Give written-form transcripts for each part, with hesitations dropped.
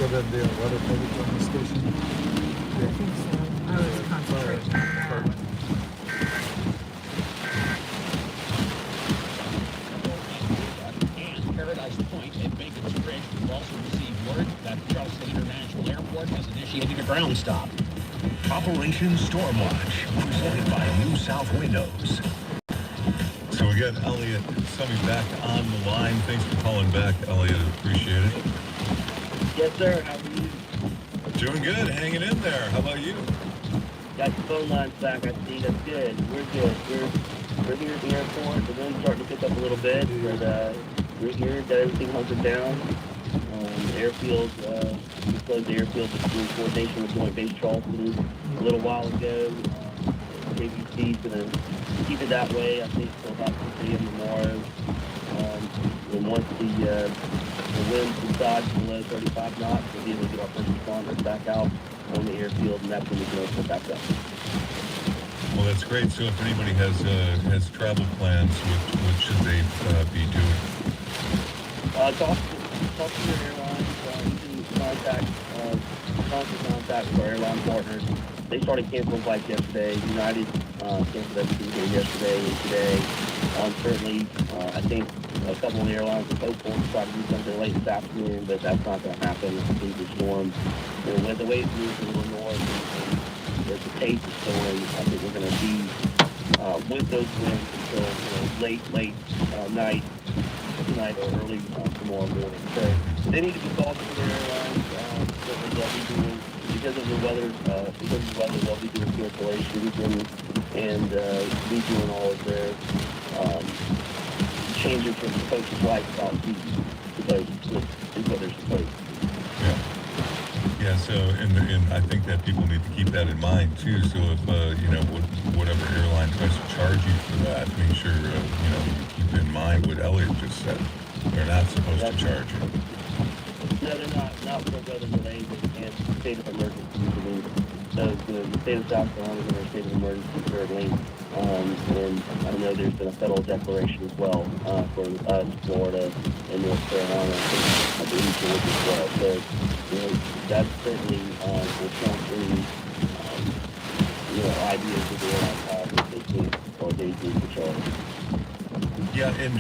would that be a weather public on the station? I think so. I was concentrating on that. And Paradise Point and Bacon's Bridge will also receive word that Charleston International Airport has initiated a ground stop. Operation Stormwatch, presented by New South Windows. So we got Elliot coming back on the line. Thanks for calling back, Elliot. Appreciate it. Yes, sir. How are you? Doing good. Hanging in there. How about you? Got the phone lines back. I see. That's good. We're good. We're here at the airport. The wind's starting to pick up a little bit, but we're here. Got everything hunkered down. The airfield, we closed the airfield in coordination with Joint Base Charleston a little while ago. KBC's going to keep it that way, I think, till about 6 a.m. tomorrow. And once the wind subsides below 35 knots, we'll be able to get our first responders back out on the airfield, and that's when we can open it back up. Well, that's great. So if anybody has travel plans, what should they be doing? Talk to your airlines. You can constant contact with our airline partners. They started canceling flights yesterday. United canceled everything here yesterday and today. Certainly, I think a couple of the airlines are hopeful to try to do something late this afternoon, but that's not going to happen. It's going to be storm. With the way it's moving a little north and as the pace is going, I think we're going to be with those winds until late night tonight or early tomorrow morning. So they need to be called to their airlines. Certainly they'll be doing, because of the weather, they'll be doing cancellations and be doing all of their changing from the coach flights about season because is what they're supposed to. Yeah. Yeah, so, and I think that people need to keep that in mind, too. So if, whatever airline tries to charge you for that, make sure, you keep in mind what Elliot just said. They're not supposed to charge you. No, they're not. Not for weather delays and state of emergency. So the state of South Carolina is in a state of emergency currently. And I know there's been a federal declaration as well for us, Florida, and North Carolina, I believe Georgia as well. So, that certainly will count in, ideas that the airlines have if they think or they do the charge. Yeah, and,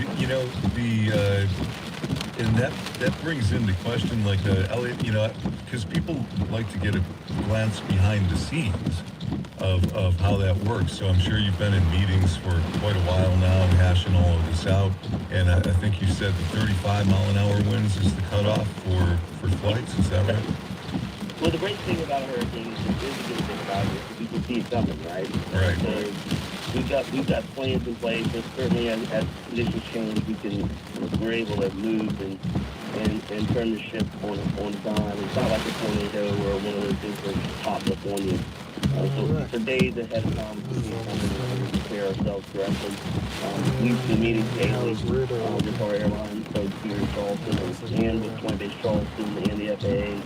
and that brings into question, like, Elliot, because people like to get a glance behind the scenes of how that works. So I'm sure you've been in meetings for quite a while now, hashing all of this out. And I think you said the 35-mile-an-hour winds is the cutoff for flights. Is that right? Well, the great thing about a hurricane is the good thing about it is you can see it coming, right? Right. So we've got plans in place, but certainly as conditions change, we're able to move and turn the ship on a dime. It's not like a tornado or one of those things that pops up on you. So for days ahead of time, we can prepare ourselves correctly. We've been meeting daily with our airline folks here in Charleston and with Joint Base Charleston and the FAA.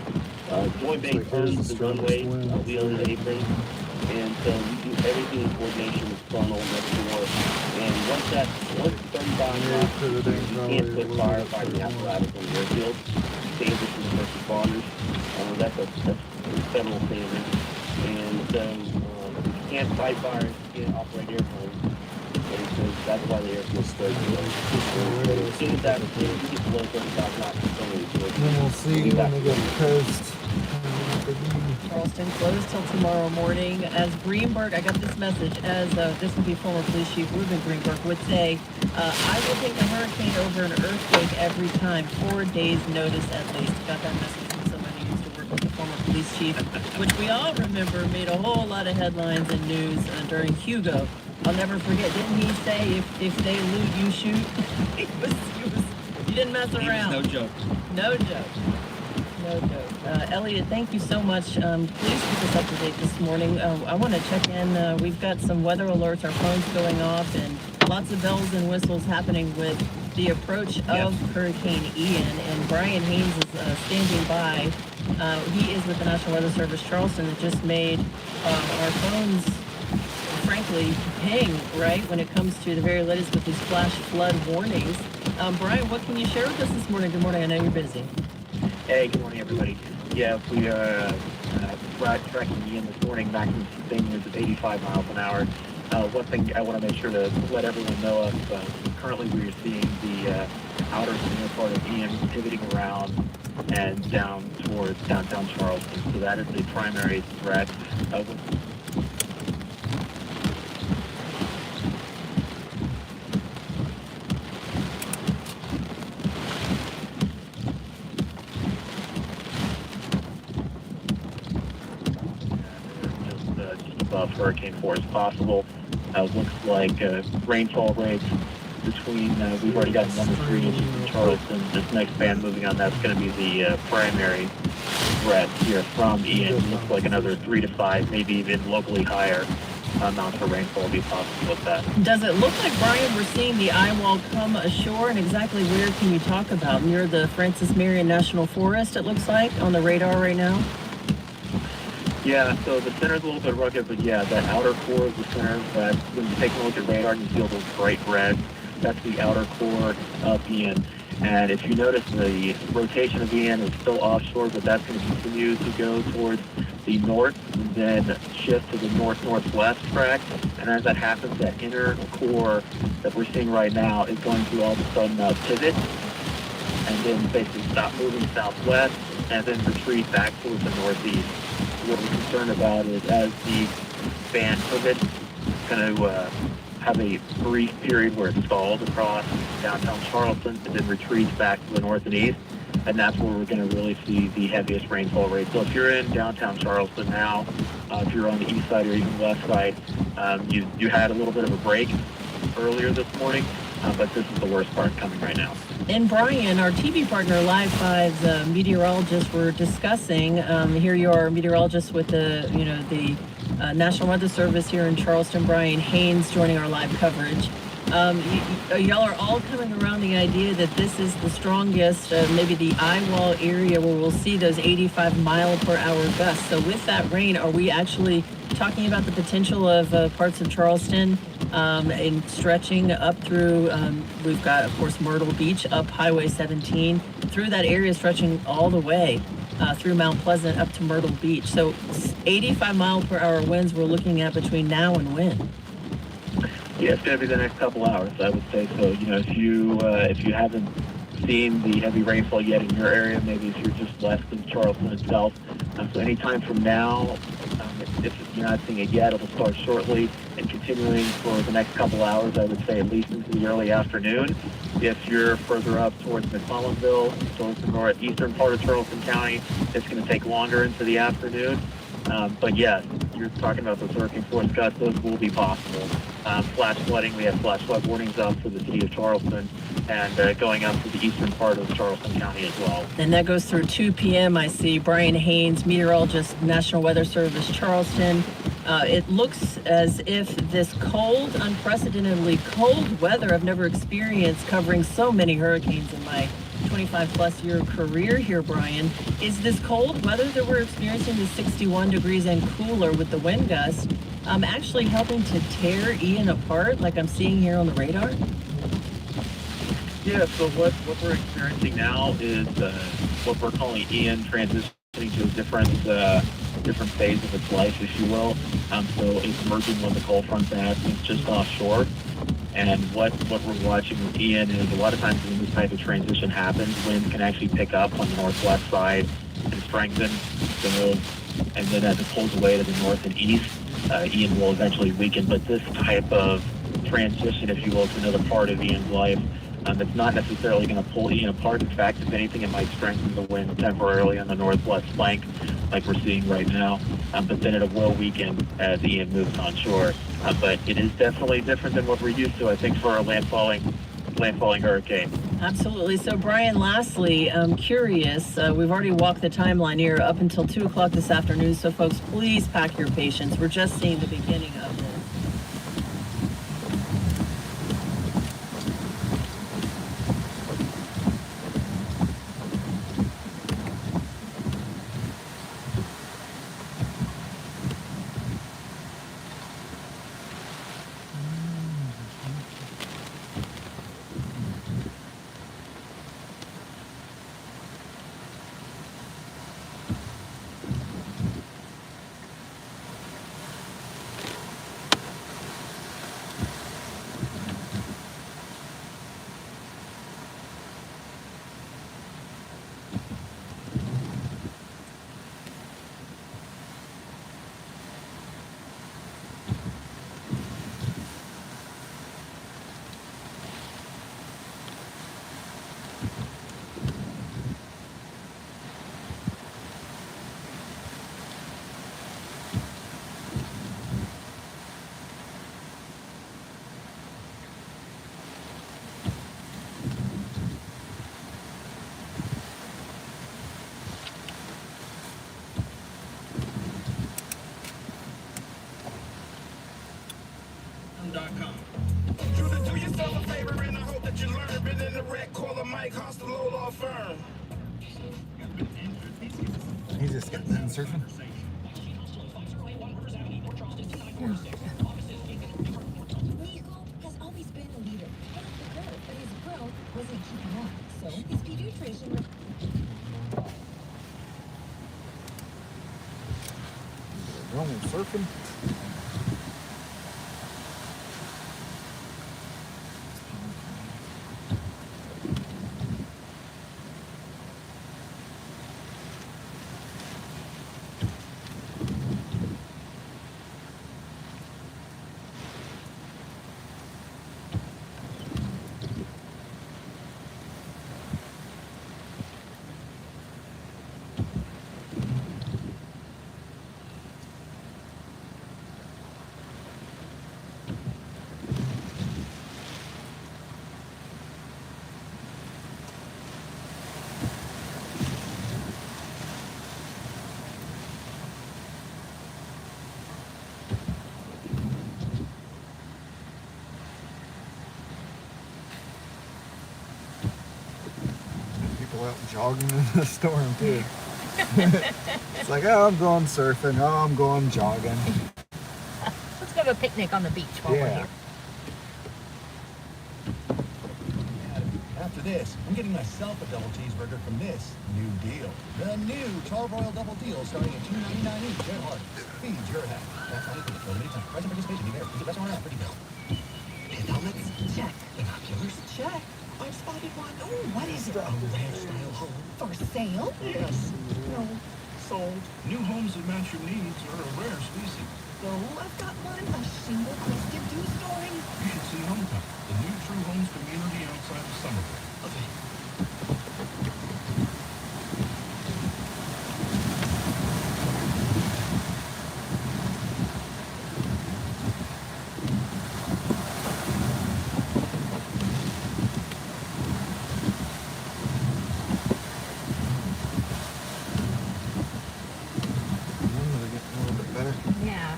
Joint Base owns the runway, we own the apron, and so we do everything in coordination with Frontal next door. And once 35 knots, you can't put firefighting apparatus on the airfield. Standards for the first responders. That's a federal standard. And so you can't fight fires, you can't operate airplanes. And so that's why the airfield's closed. As soon as that you get below 35 knots, then we'll see when they get to the coast. Charleston closed till tomorrow morning. As Greenberg, I got this message, this would be former police chief Reuben Greenberg would say, I will take a hurricane over an earthquake every time, 4 days notice at least. Got that message from somebody who used to work with the former police chief, which we all remember made a whole lot of headlines and news during Hugo. I'll never forget, didn't he say, if they loot, you shoot? he didn't mess around. No joke. No joke. No joke. Elliot, thank you so much. Please keep us up to date this morning. I want to check in. We've got some weather alerts, our phones going off, and lots of bells and whistles happening with the approach of Hurricane Ian. And Brian Haynes is standing by. He is with the National Weather Service Charleston that just made our phones, frankly, ping, right, when it comes to the very latest with these flash flood warnings. Brian, what can you share with us this morning? Good morning. I know you're busy. Hey, good morning, everybody. Yeah, we are tracking Ian this morning, maximum sustained winds of 85 miles an hour. One thing I want to make sure to let everyone know of, currently we are seeing the outer center part of Ian pivoting around and down towards downtown Charleston. So that is the primary threat. Keep off hurricane force possible. Looks like rainfall rates between, we've already gotten 1 to 3 inches in Charleston. This next band moving on, that's going to be the primary threat here from Ian. Looks like another 3 to 5, maybe even locally higher amounts of rainfall will be possible with that. Does it look like, Brian, we're seeing the eye wall come ashore, and exactly where can you talk about? Near the Francis Marion National Forest, it looks like, on the radar right now? Yeah, so the center's a little bit rugged, but yeah, that outer core of the center, that when you take a look at radar and you feel those bright reds, that's the outer core of Ian. And if you notice, the rotation of Ian is still offshore, but that's going to continue to go towards the north and then shift to the north-northwest track. And as that happens, that inner core that we're seeing right now is going to all of a sudden pivot and then basically stop moving southwest and then retreat back towards the northeast. What we're concerned about is as the band pivots, it's going to have a brief period where it stalls across downtown Charleston and then retreats back to the north and east. And that's where we're going to really see the heaviest rainfall rate. So if you're in downtown Charleston now, if you're on the east side or even west side, you had a little bit of a break earlier this morning, but this is the worst part coming right now. And Brian, our TV partner, Live 5's meteorologists were discussing. Here you are, meteorologist with the National Weather Service here in Charleston, Brian Haynes, joining our live coverage. Y'all are all coming around the idea that this is the strongest, maybe the eye wall area where we'll see those 85-mile-per-hour gusts. So with that rain, are we actually talking about the potential of parts of Charleston and stretching up through, we've got, of course, Myrtle Beach, up Highway 17, through that area stretching all the way through Mount Pleasant up to Myrtle Beach. So 85-mile-per-hour winds we're looking at between now and when? Yeah, it's going to be the next couple hours, I would say. So, if you haven't seen the heavy rainfall yet in your area, maybe if you're just west of Charleston itself. So anytime from now, if you're not seeing it yet, it'll start shortly and continuing for the next couple hours, I would say at least into the early afternoon. If you're further up towards McClellanville, towards the northeastern part of Charleston County, it's going to take longer into the afternoon. But yeah, you're talking about those hurricane force gusts, those will be possible. Flash flooding, we have flash flood warnings out for the city of Charleston and going up to the eastern part of Charleston County as well. And that goes through 2 p.m. I see Brian Haynes, meteorologist, National Weather Service, Charleston. It looks as if this cold, unprecedentedly cold weather I've never experienced, covering so many hurricanes in my 25-plus year career here, Brian. Is this cold weather that we're experiencing, the 61 degrees and cooler with the wind gust, actually helping to tear Ian apart like I'm seeing here on the radar? Yeah, so what we're experiencing now is what we're calling Ian transitioning to a different phase of its life, if you will. So it's merging with the cold front that it's just offshore. And what we're watching with Ian is a lot of times when this type of transition happens, winds can actually pick up on the northwest side and strengthen. So, and then as it pulls away to the north and east, Ian will eventually weaken. But this type of transition, if you will, to another part of Ian's life, it's not necessarily going to pull Ian apart. In fact, if anything, it might strengthen the wind temporarily on the northwest flank, like we're seeing right now. But then it will weaken as Ian moves onshore. But it is definitely different than what we're used to, I think, for a landfalling hurricane. Absolutely. So, Brian, lastly, I'm curious. We've already walked the timeline here up until 2 o'clock this afternoon. So, folks, please pack your patience. We're just seeing the beginning of this. He just got done surfing. Nico has always been a leader, head of the curve, but his growth wasn't keeping up. So his pediatrician. Going surfing. People out jogging in the storm too. It's like, oh, I'm going surfing. Oh, I'm going jogging. Let's go to a picnic on the beach while we're here. After this, I'm getting myself a double cheeseburger from this new deal. The new 12 Royal Double Deal starting at $2.99 each. Get hard. Feed your head. That's all you do. Go anytime. Price and participation. Be there. Visit restaurant app. Pretty bill. Helmets? Check. Binoculars? Check. I've spotted one. Oh, what is it? A ranch-style home. For sale? Yes. No. Sold. New homes that match your needs are a rare species. Oh, I've got one. A shingle-crested two-story. You should see Hometown, the new True Homes community outside of Somerville. Okay. They're getting a little bit better. Yeah.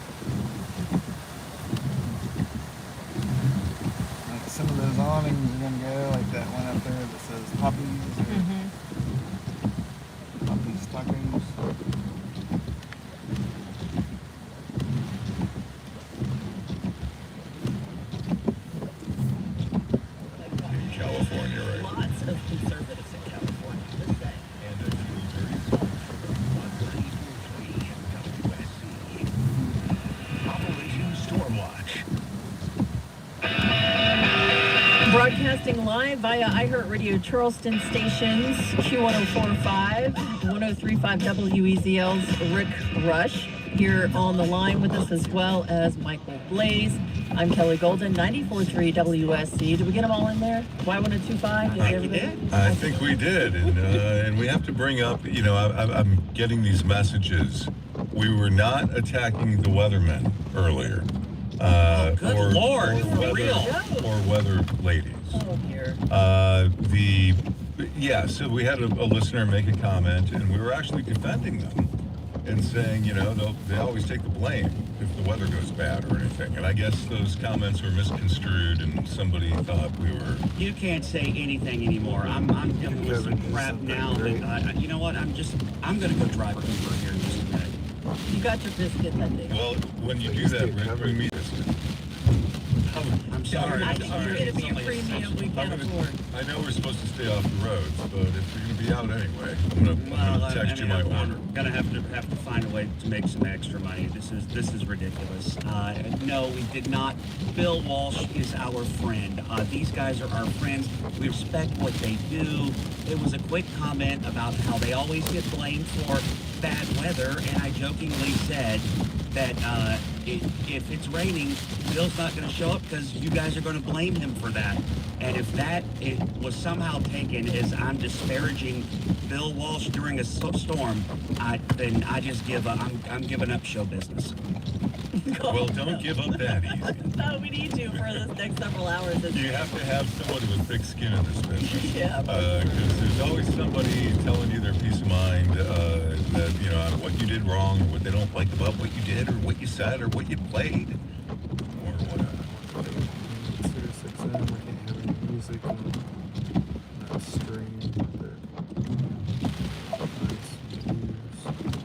Like some of those awnings are gonna go, like that one up there that says poppies or poppies tacos. In California, right? Lots of conservatives in California. Just saying. And a few dirty Operation Stormwatch. Broadcasting live via iHeartRadio Charleston stations, Q1045, 1035 WEZL's Rick Rush here on the line with us, as well as Michael Blaze. I'm Kelly Golden, 94.3 WSC. Did we get them all in there? Y1025? Did everybody? I think we did, and we have to bring up, you know, I'm getting these messages. We were not attacking the weathermen earlier. Good Lord, for weather, real. or weather ladies. Oh, dear. So we had a listener make a comment, and we were actually defending them and saying, you know, they always take the blame if the weather goes bad or anything. And I guess those comments were misconstrued, and somebody thought we were. You can't say anything anymore. I'm dealing with some crap now. That, you know what? I'm gonna go drive Uber here in just a minute. You got your biscuit that day. Well, when you do that, Rick, bring me this. I'm sorry. I I'm think sorry. it's going to be a Somebody- premium we can't afford. I know we're supposed to stay off the roads, but if you're going to be out anyway, I'm gonna text you my order. I'm gonna have to find a way to make some extra money. This is ridiculous. No, we did not. Bill Walsh is our friend. These guys are our friends. We respect what they do. It was a quick comment about how they always get blamed for bad weather, and I jokingly said that if it's raining, Bill's not going to show up because you guys are going to blame him for that. And if that it was somehow taken as I'm disparaging Bill Walsh during a storm, then I just give up. I'm giving up show business. Well, don't give up that easy. No, we need you for the next several hours. You have to have somebody with thick skin in this business. Yeah. Because there's always somebody telling you their peace of mind that, you know, what you did wrong, or what they don't like about what you did, or what you said, or what you played, or whatever. Sirius XM, I can't have any music on that stream. Nice views.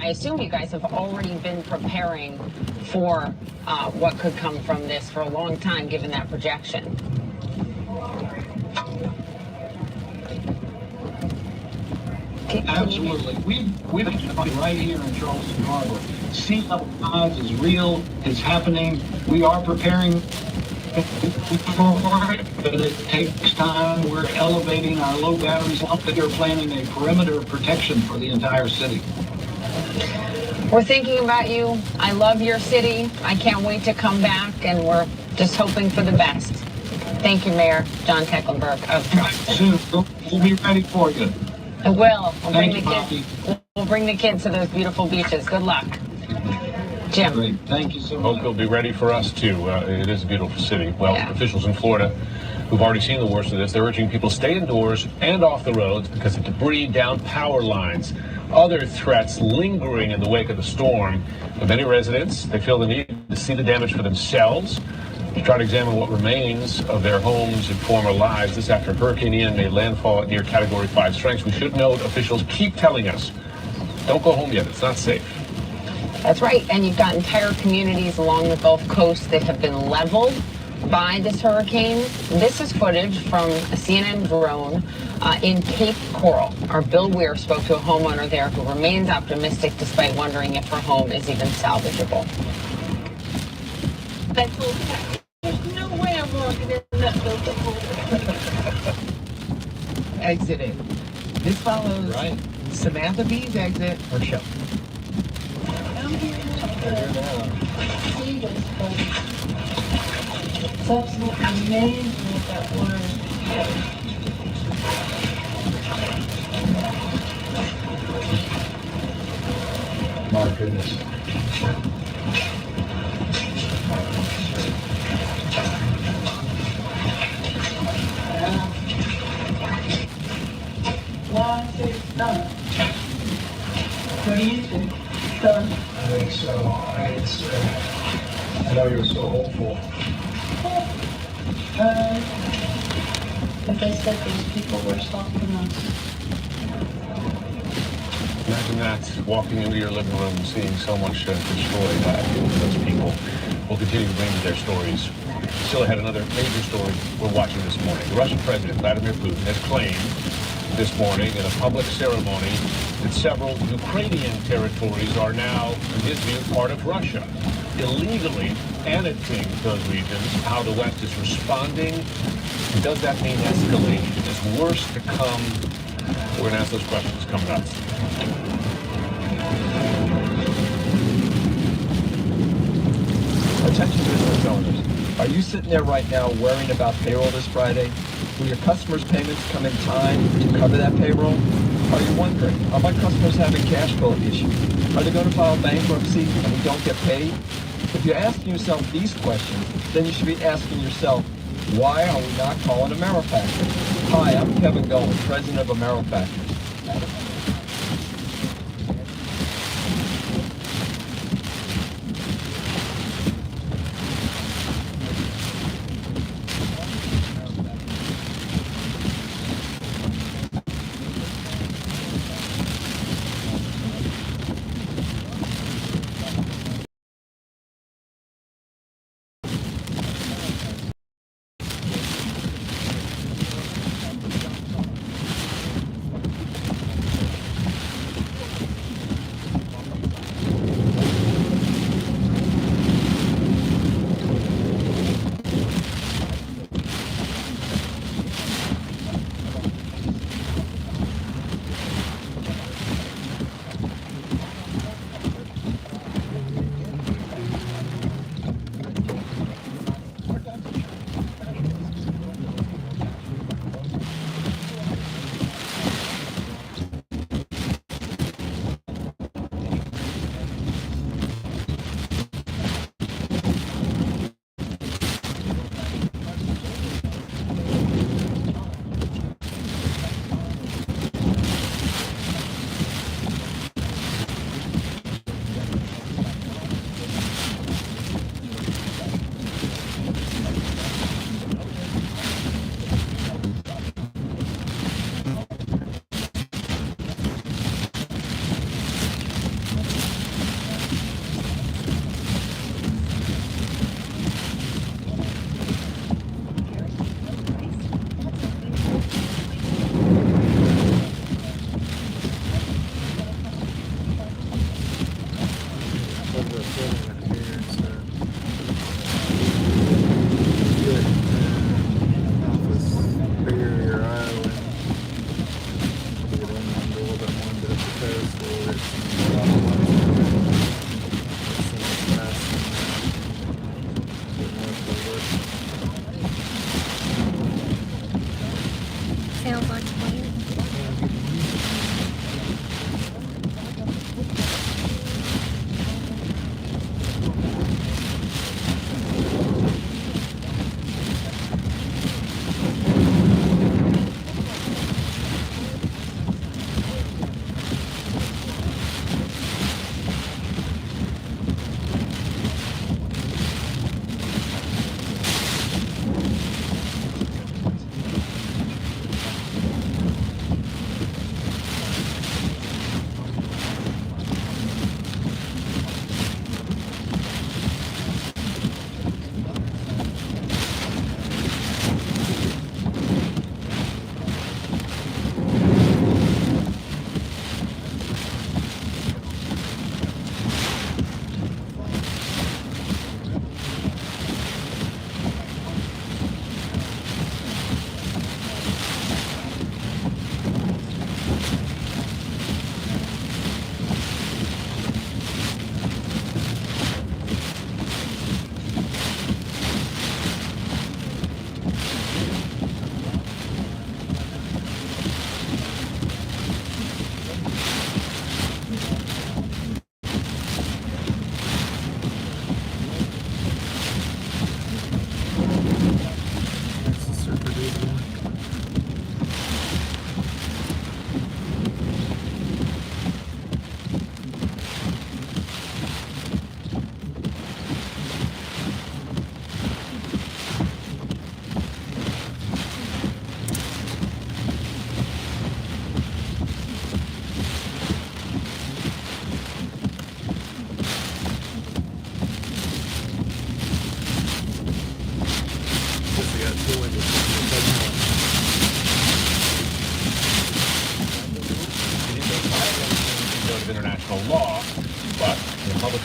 assume you guys have already been preparing for what could come from this for a long time, given that projection. Absolutely. We've been right here in Charleston Harbor. Sea level rise is real. It's happening. We are preparing for it, but it takes time. We're elevating our low batteries out there, planning a perimeter of protection for the entire city. We're thinking about you. I love your city. I can't wait to come back, and we're just hoping for the best. Thank you, Mayor John Tecklenburg of Charleston. Soon, we'll be ready for you. I will. We'll Thank bring the kids to those beautiful beaches. Good luck. Jim. Great. Thank you so much. Hope you'll be ready for us too. It is a beautiful city. Well, officials in Florida who've already seen the worst of this, they're urging people to stay indoors and off the roads because of debris down power lines. Other threats lingering in the wake of the storm. For many residents, they feel the need to see the damage for themselves, to try to examine what remains of their homes and former lives. This after Hurricane Ian made landfall at near Category 5 strength. We should note, officials keep telling us, don't go home yet. It's not safe. That's right. And you've got entire communities along the Gulf Coast that have been leveled by this hurricane. This is footage from a CNN drone in Cape Coral. Our Bill Weir spoke to a homeowner there who remains optimistic despite wondering if her home is even salvageable. There's no way I'm walking in that building. Exiting. This follows Samantha B's exit or show. I'm here to see this, but it's absolutely amazing what that water is. My goodness. One, six, done. What do you think? Done. I think so. I know you're so hopeful. Like I said, these people were stalking us. Imagine that, walking into your living room and seeing so much destroyed. Those people will continue to bring you their stories. Still had another major story we're watching this morning. The Russian President Vladimir Putin has claimed this morning in a public ceremony that several Ukrainian territories are now, in his view, part of Russia, illegally annexing those regions. How the West is responding. Does that mean escalation? Is worse to come? We're going to ask those questions coming up. Attention business owners. Are you sitting there right now worrying about payroll this Friday? Will your customers' payments come in time to cover that payroll? Are you wondering, are my customers having cash flow issues? Are they going to file bankruptcy and we don't get paid? If you're asking yourself these questions, then you should be asking yourself, why are we not calling AmeriFactors? Hi, I'm Kevin Golan, president of AmeriFactors.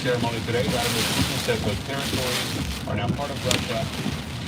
ceremony today, Vladimir Putin said both territories are now part of Russia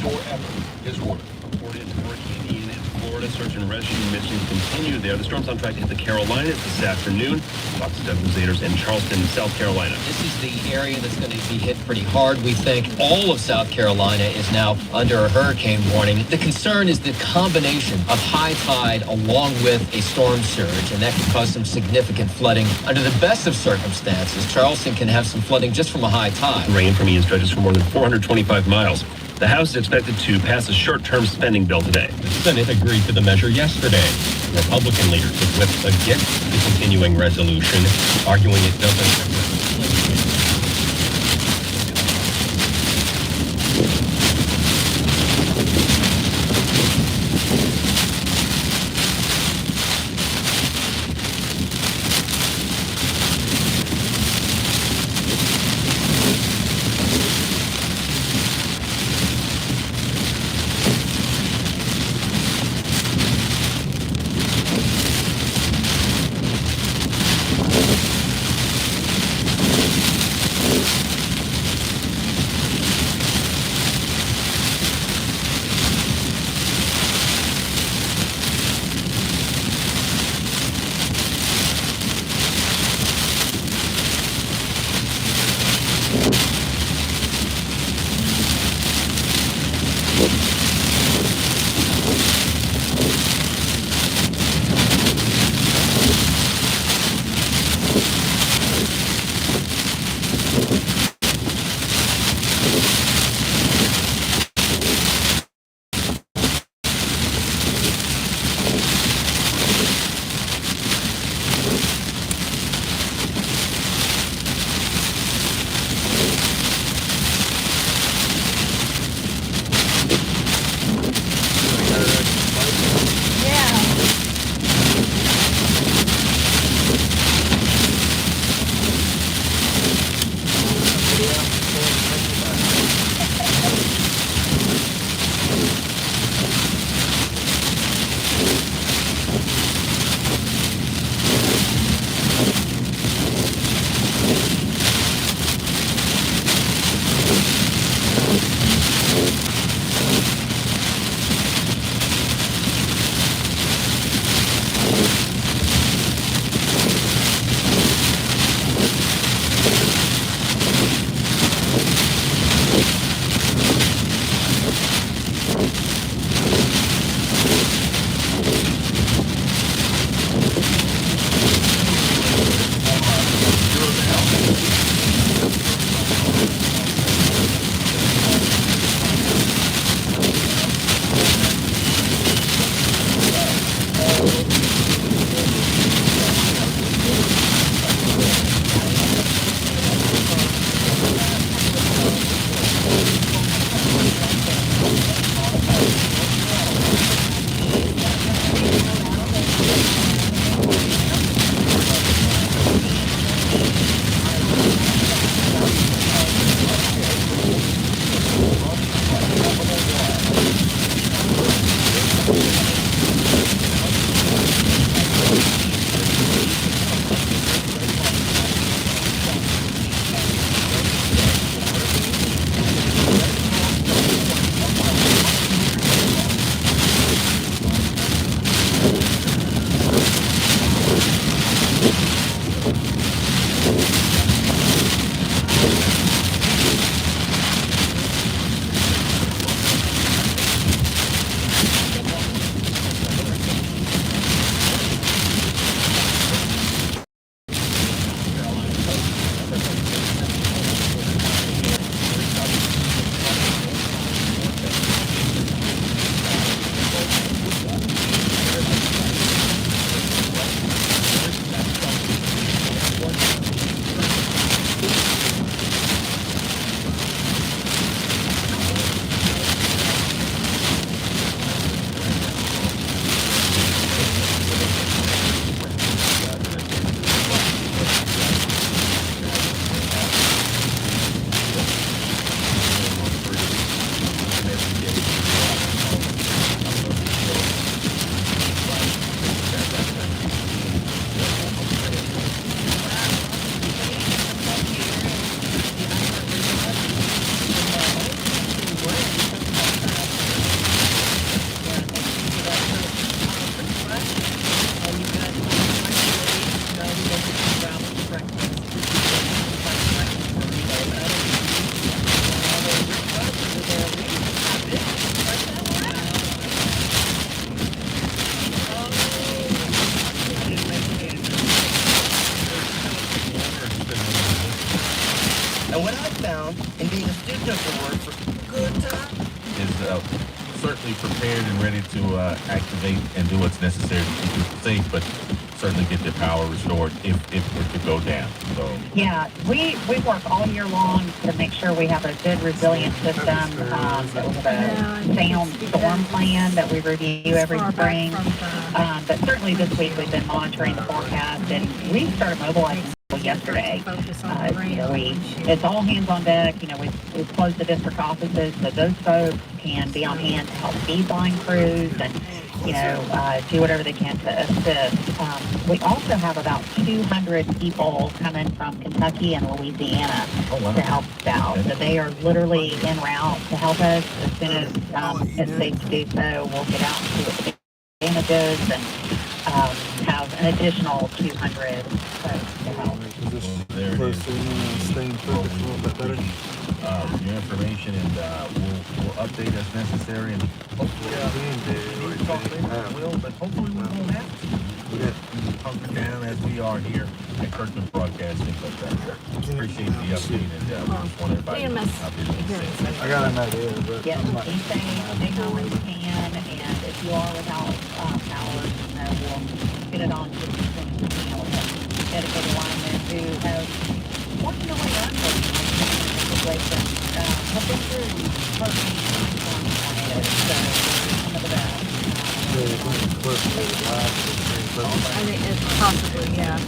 forever. His word. Reported Hurricane in Florida. Search and rescue missions continue there. The storm's on track to hit the Carolinas this afternoon. Fox 7 News in Charleston, South Carolina. This is the area that's going to be hit pretty hard. We think all of South Carolina is now under a hurricane warning. The concern is the combination of high tide along with a storm surge, and that could cause some significant flooding. Under the best of circumstances, Charleston can have some flooding just from a high tide. Rain from Ian stretches for more than 425 miles. The House is expected to pass a short-term spending bill today. The Senate agreed to the measure yesterday. Republican leaders have whipped against the continuing resolution, arguing it doesn't. and being a student of the word for good time. Is certainly prepared and ready to activate and do what's necessary to keep people safe, but certainly get their power restored if it could go down. So yeah, we work all year long to make sure we have a good resilient system. We have a sound storm plan that we review every spring. But certainly this week we've been monitoring the forecast, and we started mobilizing yesterday. It's all hands on deck. We've closed the district offices so those folks can be on hand to help feed line crews and do whatever they can to assist. We also have about 200 people coming from Kentucky and Louisiana to help us out. So they are literally en route to help us. As soon as it's safe to do so, we'll get out and see what the advantages and have an additional 200 folks to help. there it is. Staying focused a little bit better. Your information, and we'll update as necessary, and hopefully but hopefully we won't have to. Hunker down as we are here at Kirkland Broadcasting. But appreciate the update, and we just want everybody out there to be safe. I got an idea, but yes, be safe, stay home when you can, and if you are without power, we'll get it on to the dedicated linemen who have worked their way up in situation. Have been through hurricanes and tornadoes, so some of the best. I think it's possibly, yeah.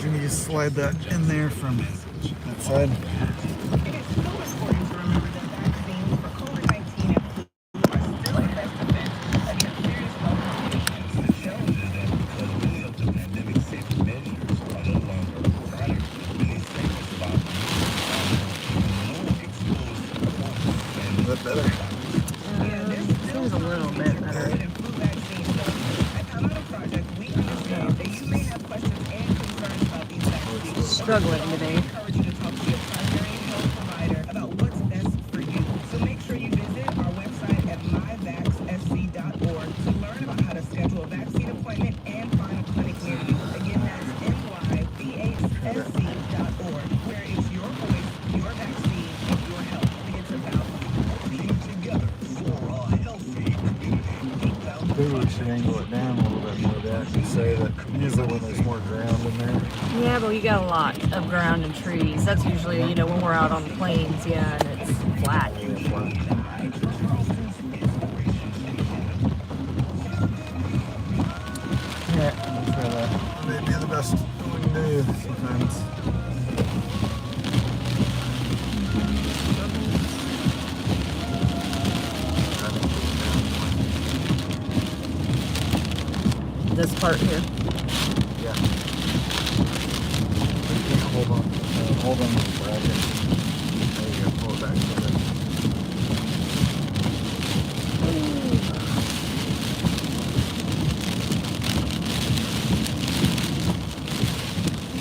Can you slide that in there from that side? Is that better? Seems a little bit better. Struggling today. About what's best for you. So make sure you visit our website at myvaxsc.org to learn about how to schedule a vaccine appointment and find a clinic near you. Again, that's myvaxsc.org, where it's your voice, your vaccine, and your health. It's about being together for a healthy community. Maybe we should angle it down a little bit more back and say that usually when there's more ground in there. Yeah, but you got a lot of ground and trees. That's usually, when we're out on the plains, and it's flat. Yeah, that may be the best we can do sometimes. this part here. Yeah. Hold on. Hold on to the bracket. There you go. Pull it back a little bit.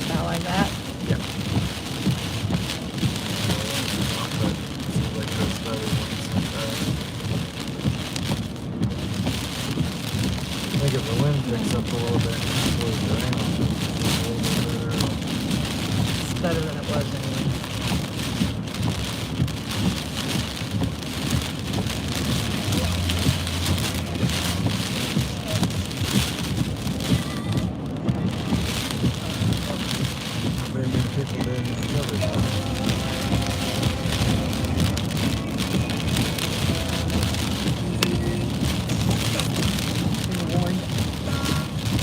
About like that. Yeah. Like this better I think if the wind picks up a little bit, it's a little bit better. It's better than it was anyway. Very many people there in the coverage.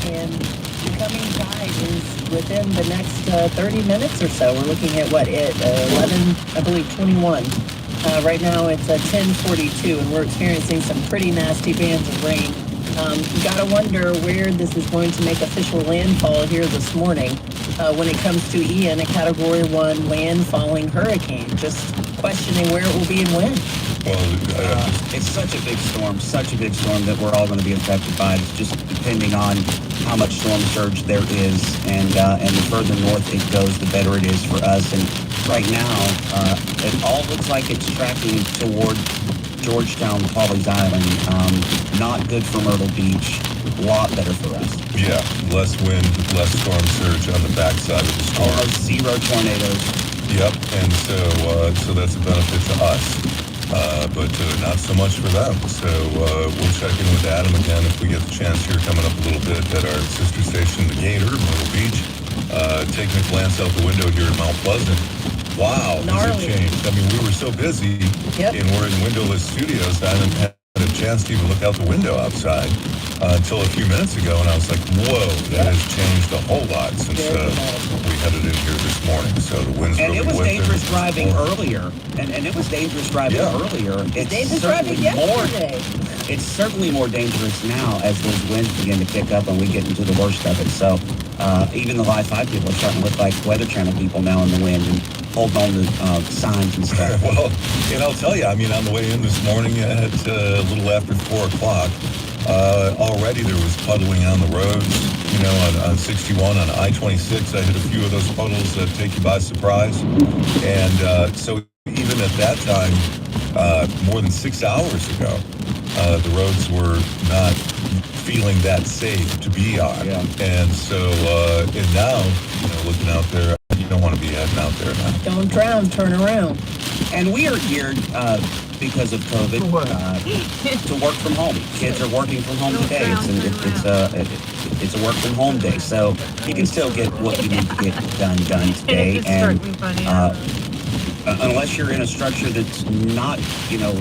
And the coming tide is within the next 30 minutes or so. We're looking at what, at 11, I believe 21. Right now it's 10:42, and we're experiencing some pretty nasty bands of rain. You gotta wonder where this is going to make official landfall here this morning when it comes to Ian, a Category 1 landfalling hurricane. Just questioning where it will be and when. Well, it's such a big storm that we're all going to be affected by. It's just depending on how much storm surge there is, and the further north it goes, the better it is for us. And right now, it all looks like it's tracking toward Georgetown, Pawleys Island. Not good for Myrtle Beach. A lot better for us. Yeah, less wind, less storm surge on the backside of the storm. Almost zero tornadoes. Yep, and so that's a benefit to us. But not so much for them. So we'll check in with Adam again if we get the chance here coming up a little bit at our sister station, the Gator, Myrtle Beach. Taking a glance out the window here at Mount Pleasant. Wow, has it changed? I mean, we were so busy and we're in windowless studios. I haven't had a chance to even look out the window outside until a few minutes ago, and I was like, whoa, that has changed a whole lot since we headed in here this morning. So the wind's And really it was with dangerous it. driving earlier. And it was dangerous driving earlier. It's Dangerous driving yesterday. It's certainly more dangerous now as those winds begin to pick up and we get into the worst of it. So even the Live 5 people are starting to look like Weather Channel people now in the wind and holding on to signs and stuff. Well, and I'll tell you, I mean, on the way in this morning at a little after 4 o'clock, already there was puddling on the roads, you know, on 61, on I-26. I hit a few of those puddles that take you by surprise. And so even at that time, more than 6 hours ago, the roads were not feeling that safe to be on. Yeah. And so, and now, you know, looking out there, you don't want to be heading out there now. Don't drown, turn around. And we are geared, because of COVID, to work from home. Kids are working from home today. It's a work from home day, so you can still get what you need to get done today. And unless you're in a structure that's not, you know,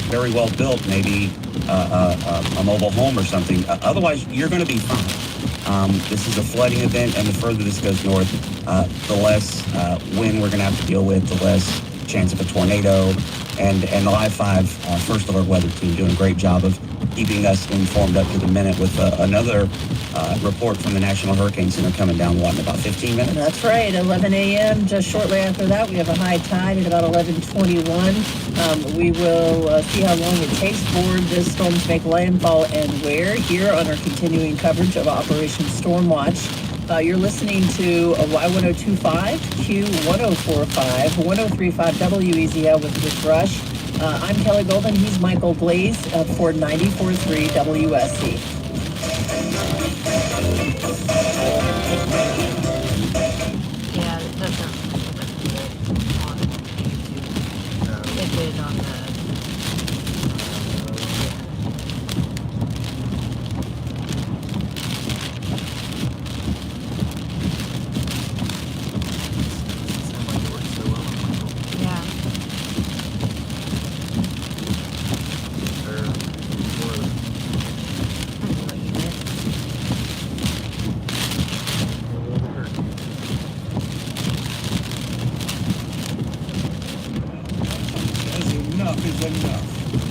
very well built, maybe a mobile home or something. Otherwise, you're going to be fine. This is a flooding event, and the further this goes north, the less wind we're going to have to deal with, the less chance of a tornado. And the Live 5 First Alert Weather Team doing a great job of keeping us informed up to the minute with another report from the National Hurricane Center coming down, in about 15 minutes? That's right, 11 a.m. Just shortly after that, we have a high tide at about 11:21. We will see how long it takes for this storm to make landfall and where here on our continuing coverage of Operation Storm Watch. You're listening to Y1025, Q1045, 1035 WEZL with Rick Rush. I'm Kelly Golden. He's Michael Blaze for 94.3 WSC. Yeah, it doesn't. It did on the.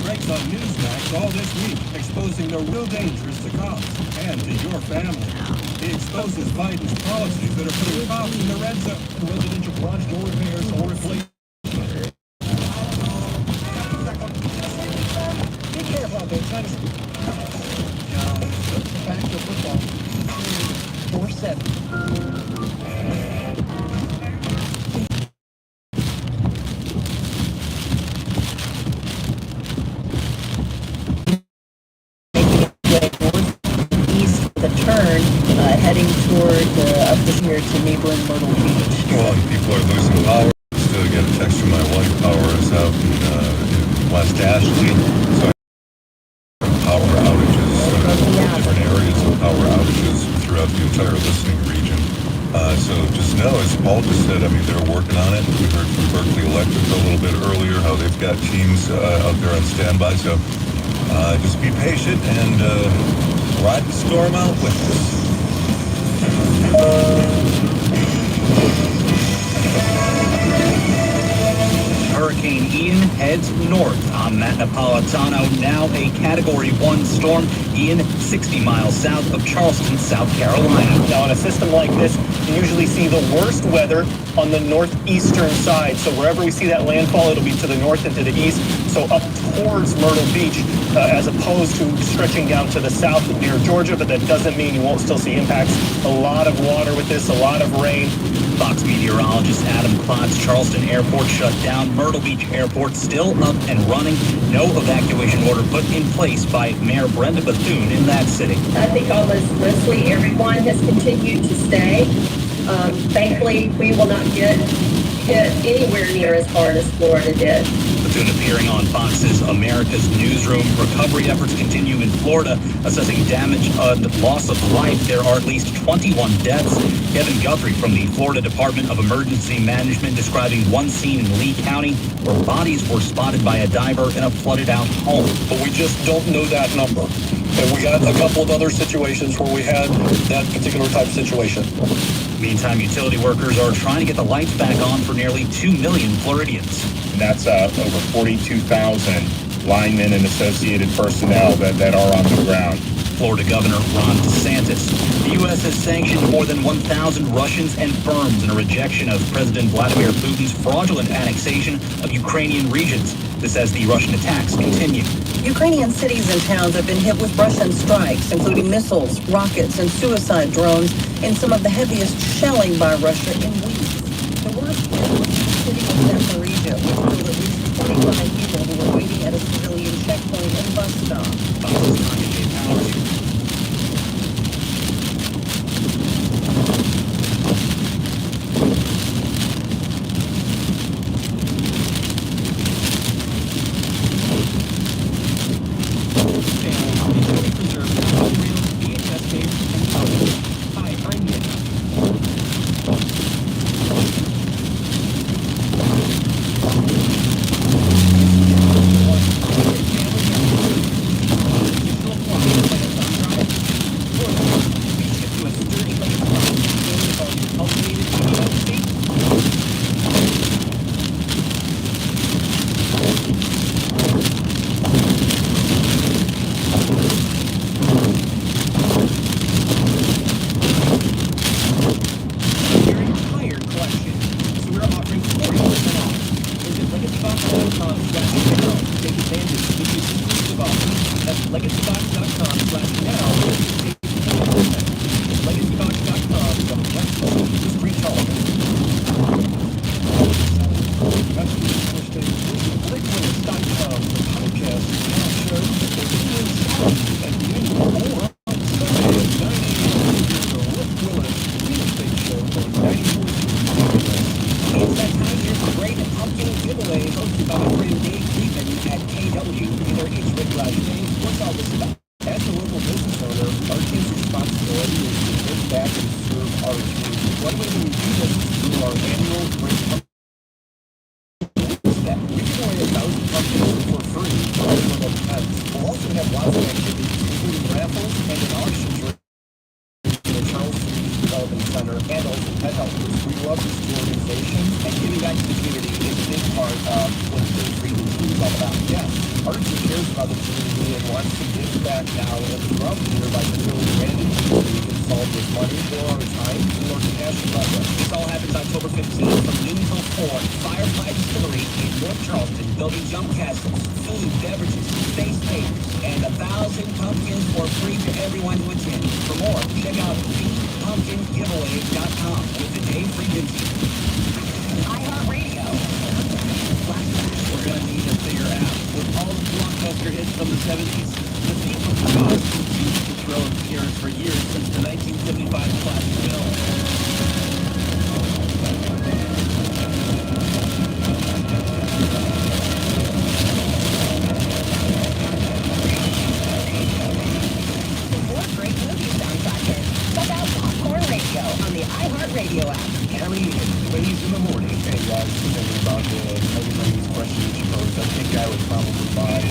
Greg's on Newsmax all this week, exposing the real dangers to cops and to your family. He exposes Biden's policies that are putting cops in the red zone. Residential garage door repairs or replacement. Be careful out there, trying to... Back to football. 4-7. East the turn, heading toward up this here to neighboring Myrtle Beach. Well, people are losing power. Still get a text from my wife. Power is out in West Ashley. So power outages, different areas of power outages throughout the entire listening region. So just know, as Paul just said, I mean, they're working on it. We heard from Berkeley Electric a little bit earlier how they've got teams out there on standby. So just be patient and ride the storm out with us. Hurricane Ian heads north on that Napolitano, now a Category 1 storm. Ian, 60 miles south of Charleston, South Carolina. Now, in a system like this, you usually see the worst weather on the northeastern side. So wherever we see that landfall, it'll be to the north and to the east. So up towards Myrtle Beach, as opposed to stretching down to the south near Georgia. But that doesn't mean you won't still see impacts. A lot of water with this, a lot of rain. Fox meteorologist Adam Klotz, Charleston Airport shut down. Myrtle Beach Airport still up and running. No evacuation order put in place by Mayor Brenda Bethune in that city. I think mostly everyone has continued to stay. Thankfully, we will not get hit anywhere near as hard as Florida did. Bethune appearing on Fox's America's Newsroom. Recovery efforts continue in Florida, assessing damage and loss of life. There are at least 21 deaths. Kevin Guthrie from the Florida Department of Emergency Management describing one scene in Lee County where bodies were spotted by a diver in a flooded out home. But we just don't know that number. And we got a couple of other situations where we had that particular type of situation. Meantime, utility workers are trying to get the lights back on for nearly 2 million Floridians. And that's over 42,000 linemen and associated personnel that are on the ground. Florida Governor Ron DeSantis. The U.S. has sanctioned more than 1,000 Russians and firms in a rejection of President Vladimir Putin's fraudulent annexation of Ukrainian regions. This as the Russian attacks continue. Ukrainian cities and towns have been hit with Russian strikes, including missiles, rockets, and suicide drones, and some of the heaviest shelling by Russia in weeks. The worst hit was the city of Zaporizhia, which killed at least 25 people who were waiting at a civilian checkpoint and bus stop. Our team about the community and wants to give back now and from here by fulfilling mandates so we can solve this money or time or cash project. This all happens October 15th from noon till 4. Firefly Distillery in North Charleston, building jump castles, food, beverages, face painters, and 1,000 pumpkins for free to everyone who attends. For more, check out thepumpkingiveaway.com with the Dave Frequency. iHeartRadio. We're going to need a bigger app with all the blockbuster hits from the 70s. The theme of the cause continues to thrill appearance for years since the 1975 classic film. Great movie soundtrackers. Check out Popcorn Radio on the iHeartRadio app. Carrie and Ways in the Morning. Hey guys, thinking about the everybody's question that you posed. I think I would probably buy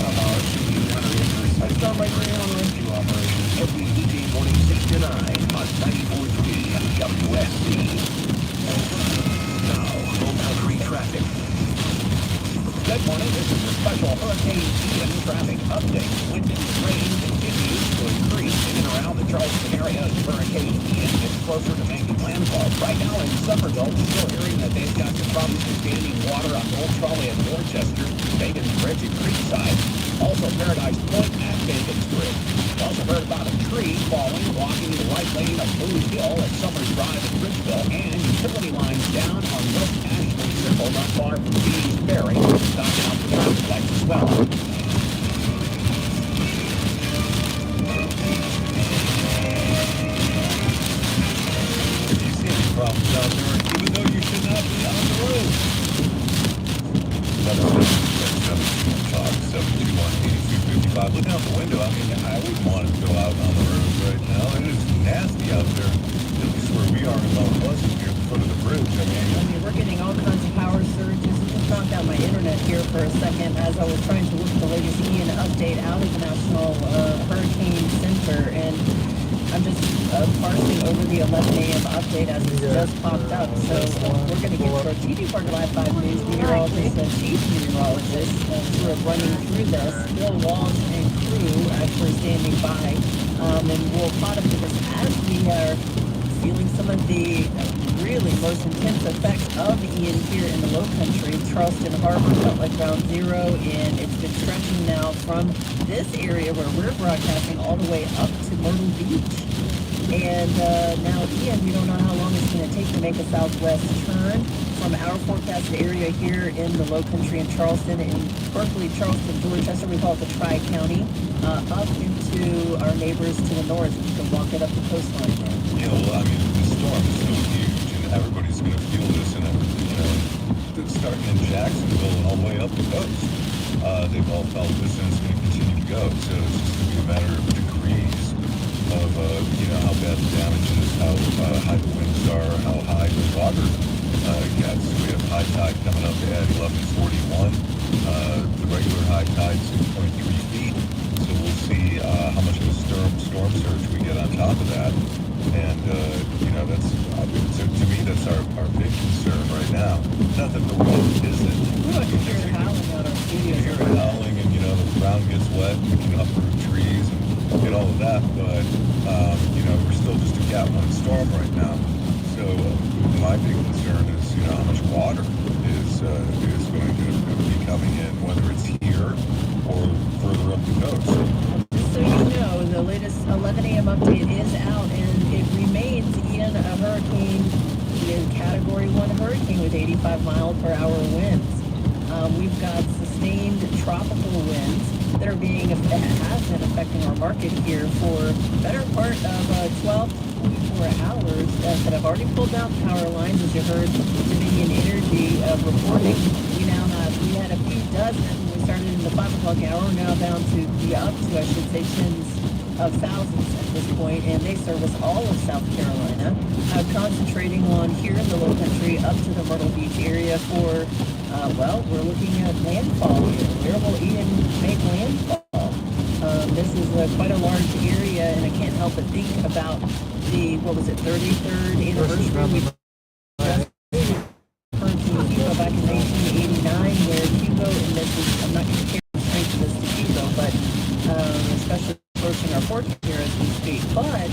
I start my Greyhound rescue operation every weekday morning 6 to 9 on 94.3 WSC. Now, low country traffic. Good morning, this is a special Hurricane Ian traffic update. Wind and rain continues to increase in and around the Charleston area as Hurricane Ian gets closer to making landfall. Right now in Summerville, we're still hearing that they've got some problems with standing water on Old Trolley and Dorchester, Bacon's Bridge and Creekside. Also Paradise Point at Bacon's Bridge. We also heard about a tree falling, blocking the right lane of Booze Hill at Summers Drive in Bridgeville, and utility lines down on West Ashley Circle, not far from Bees Ferry, knocking out the traffic lights as well. If you see any problems out there, even though you should not be on the road. 721-8255. Looking out the window, I mean, I wouldn't want to go out on the road right now. It is nasty out there. At least where we are in Mount Pleasant, near the foot of the bridge. I mean, we're getting all kinds of power surges. It just knocked out my internet here for a second as I was trying to look at the latest Ian update out of the National Hurricane Center, and I'm just parsing over the 11 a.m. update as it just popped up. So we're going to get to our TV part of Live 5 News meteorologist and chief meteorologist sort of running through this. Bill Walsh and crew actually standing by, and we'll plot up to this as we are feeling some of the really most intense effects of Ian here in the low country. Charleston Harbor felt like ground zero, and it's been stretching now from this area where we're broadcasting all the way up to Myrtle Beach. And now Ian, we don't know how long it's going to take to make a southwest turn from our forecasted area here in the low country in Charleston, in Berkeley, Charleston, Dorchester, we call it the Tri-County, up into our neighbors to the north. You can walk it up the coastline there. you know, I mean, the storm is so huge, and everybody's going to feel this, and you know, it's starting in Jacksonville and all the way up the coast. They've all felt this, and it's going to continue to go. So it's just going to be a matter of degrees of, you know, how bad the damage is, how high the winds are, how high the water gets. We have high tide coming up at 11:41. The regular high tide 6.3 feet. So we'll see how much of a storm surge we get on top of that. And, you know, that's, to me, that's our big concern right now. Not that the wind isn't. We like to hear it howling out our studios. You hear it howling, and, you know, the ground gets wet, and we can uproot trees and get all of that. But, you know, we're still just a Cat 1 storm right now. So my big concern is, you know, how much water is going to be coming in, whether it's here or further up the coast. So you know, the latest 11 a.m. update is out, and it remains in a hurricane, in Category 1 hurricane with 85 mile per hour winds. We've got sustained tropical winds that are have been affecting our market here for the better part of 12 to 24 hours that have already pulled down power lines, as you heard Dominion Energy reporting. We had a few dozen when we started in the 5 o'clock hour, now down to up to, I should say, tens of thousands at this point, and they service all of South Carolina, concentrating on here in the low country up to the Myrtle Beach area for, we're looking at landfall here. Where will Ian make landfall? This is quite a large area, and I can't help but think about the, 33rd anniversary we just Hurricane Hugo back in 1989, where Hugo, and this is, I'm not comparing strength to this to Hugo, but especially approaching our port here as we speak. But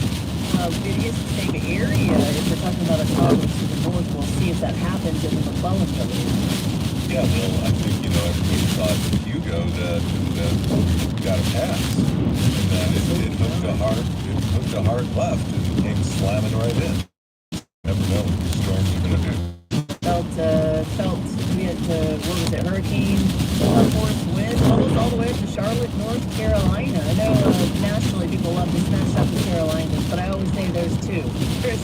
it is the same area. If we're talking about a toggle to the north, we'll see if that happens in the McClellan area. Yeah, well, I think, everybody thought Hugo that got a pass. And then it hooked a hard left and came slamming right in. Never know what the storms are going to do. Felt we had, what was it, hurricane force wind almost all the way up to Charlotte, North Carolina. I know nationally people love to smash up the Carolinas, but I always say there's two. There's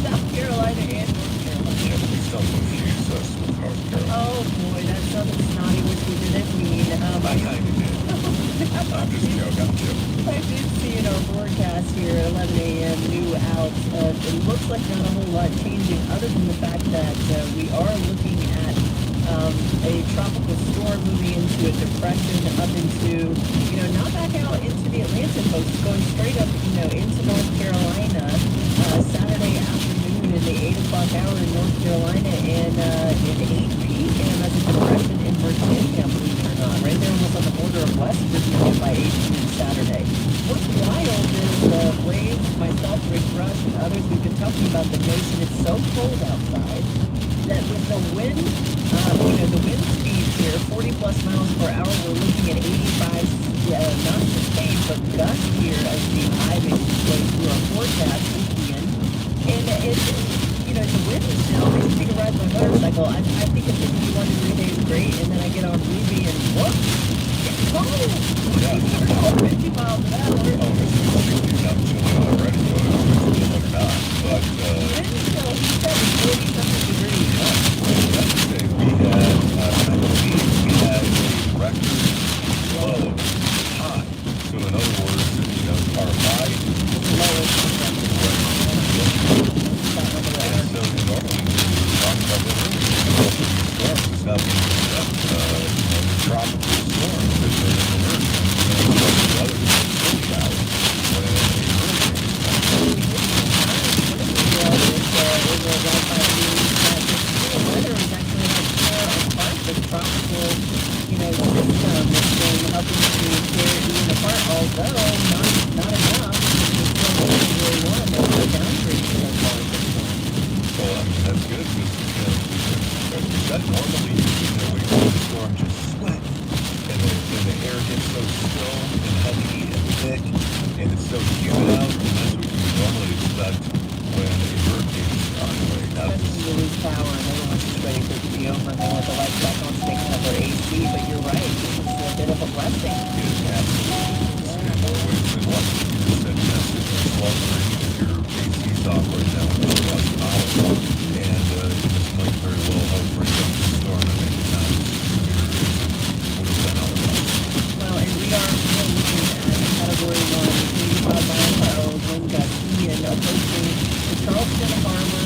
South Carolina and North Carolina. Yeah, please don't confuse us with North Carolina. Oh boy, that's something snotty which we didn't mean. I kind of did. I'm just joking. I did see in our forecast here at 11 a.m. new out. It looks like not a whole lot changing other than the fact that we are looking at a tropical storm moving into a depression up into, not back out into the Atlantic coast. It's going straight up, into North Carolina Saturday afternoon in the 8 o'clock hour in North Carolina and at 8 p.m. as a depression in Virginia, believe it or not. Right there almost on the border of West Virginia by 8 p.m. Saturday. What's wild is Blaze, myself, Rick Rush, and others, we've been talking about the notion it's so cold outside that with the wind, the wind speeds here, 40 plus miles per hour, we're looking at 85, not sustained, but gusts here as the eye makes its way through our forecast weekend. And the wind is still makes me to ride my motorcycle. I think it's 51 degree days great, and then I get on Ruby and whoop, it's cold. Yeah. 50 miles an hour. Oh, it's 60. I'm chilling already, so it's chilling or not. But, he said it's 40-something degrees. Yesterday I believe we had a record low high. So in other words, our high lowest. And so normally we were talking about that earlier. Storms is not being the tropical storms that turn into hurricanes. The weather is chilly out when a hurricane is coming. Weather is actually apart the tropical, system that's been helping to tear it even apart, although not enough. It's still January 1 that we're downgrading so far at this point. Well, that's good because, as we said, normally, when the storm just sweat and the air gets so still and heavy and thick and it's so humid out, and that's what we normally expect when a hurricane is on the way. Especially when you lose power and everyone's just ready for it to be over and they want the lights back on so they can have their AC, but you're right, this is a bit of a blessing. It is absolutely. In more ways than one. You just said yes, it's sweltering if your AC's off right now and you lost power. And this might very well help bring up the storm and make it not as severe as it would have been otherwise. Well, and we are still looking at Category 1, 85 mile per hour wind gusts Ian approaching the Charleston Harbor,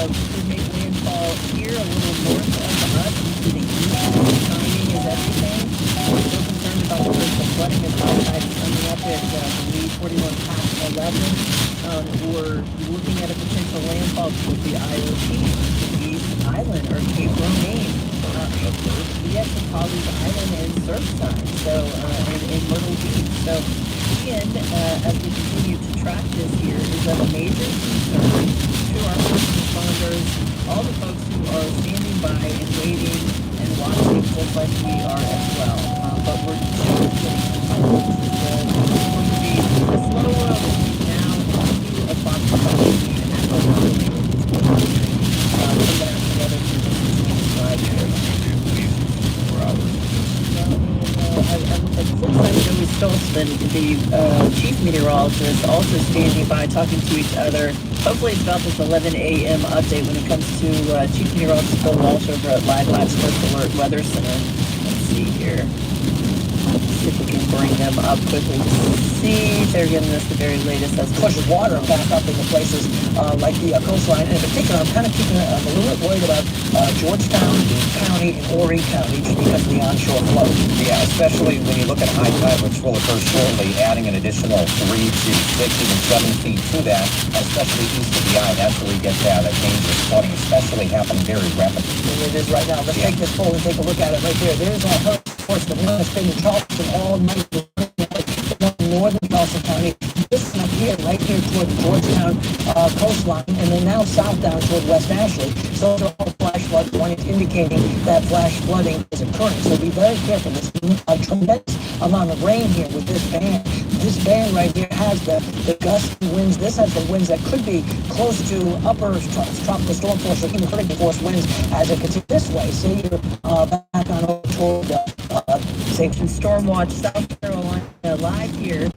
could make landfall here a little north of us to the east. Timing is everything. We're still concerned about the coastal flooding as high tide is coming up at, I believe, 41 past 11. We're looking at a potential landfall with the IOT, the East Island, or Cape Romaine. Yes, to Polly's Island and Surfside, so, in Myrtle Beach. So, Ian, as we continue to track this here, is of a major concern to our first responders, all the folks who are standing by and waiting and watching, just like we are as well. But we're just getting started. This is going to be a slow road now to a possible and that's what we're doing. From that together to this slide here. The flip side, Joey Stoltzman, the chief meteorologist, also standing by, talking to each other. Hopefully it's about this 11 a.m. update when it comes to Chief Meteorologist Bill Walsh over at Live Labs First Alert Weather Center. Let's see here. See if we can bring them up quickly to see if they're giving us the very latest as push water back up into places like the coastline. And in particular, I'm kind of keeping a little bit worried about Georgetown County and Horry County just because of the onshore flow. Yeah, especially when you look at high tide, which will occur shortly, adding an additional 3 to 6, even 7 feet to that, especially east of the eye. That's where we get that dangerous flooding, especially happening very rapidly. It is right now. Let's take this pole and take a look at it right there. There's our course, the one that's been in Charleston all night, the one in northern Charleston County. This one up here, right here toward the Georgetown coastline, and then now south down toward West Ashley. So those are all flash flood warnings indicating that flash flooding is occurring. So be very careful. There's a tremendous amount of rain here with this band. This band right here has the gusty winds. This has the winds that could be close to upper tropical storm force or even hurricane force winds as it continues this way. Say you're back on over toward say Storm Watch South Carolina live here.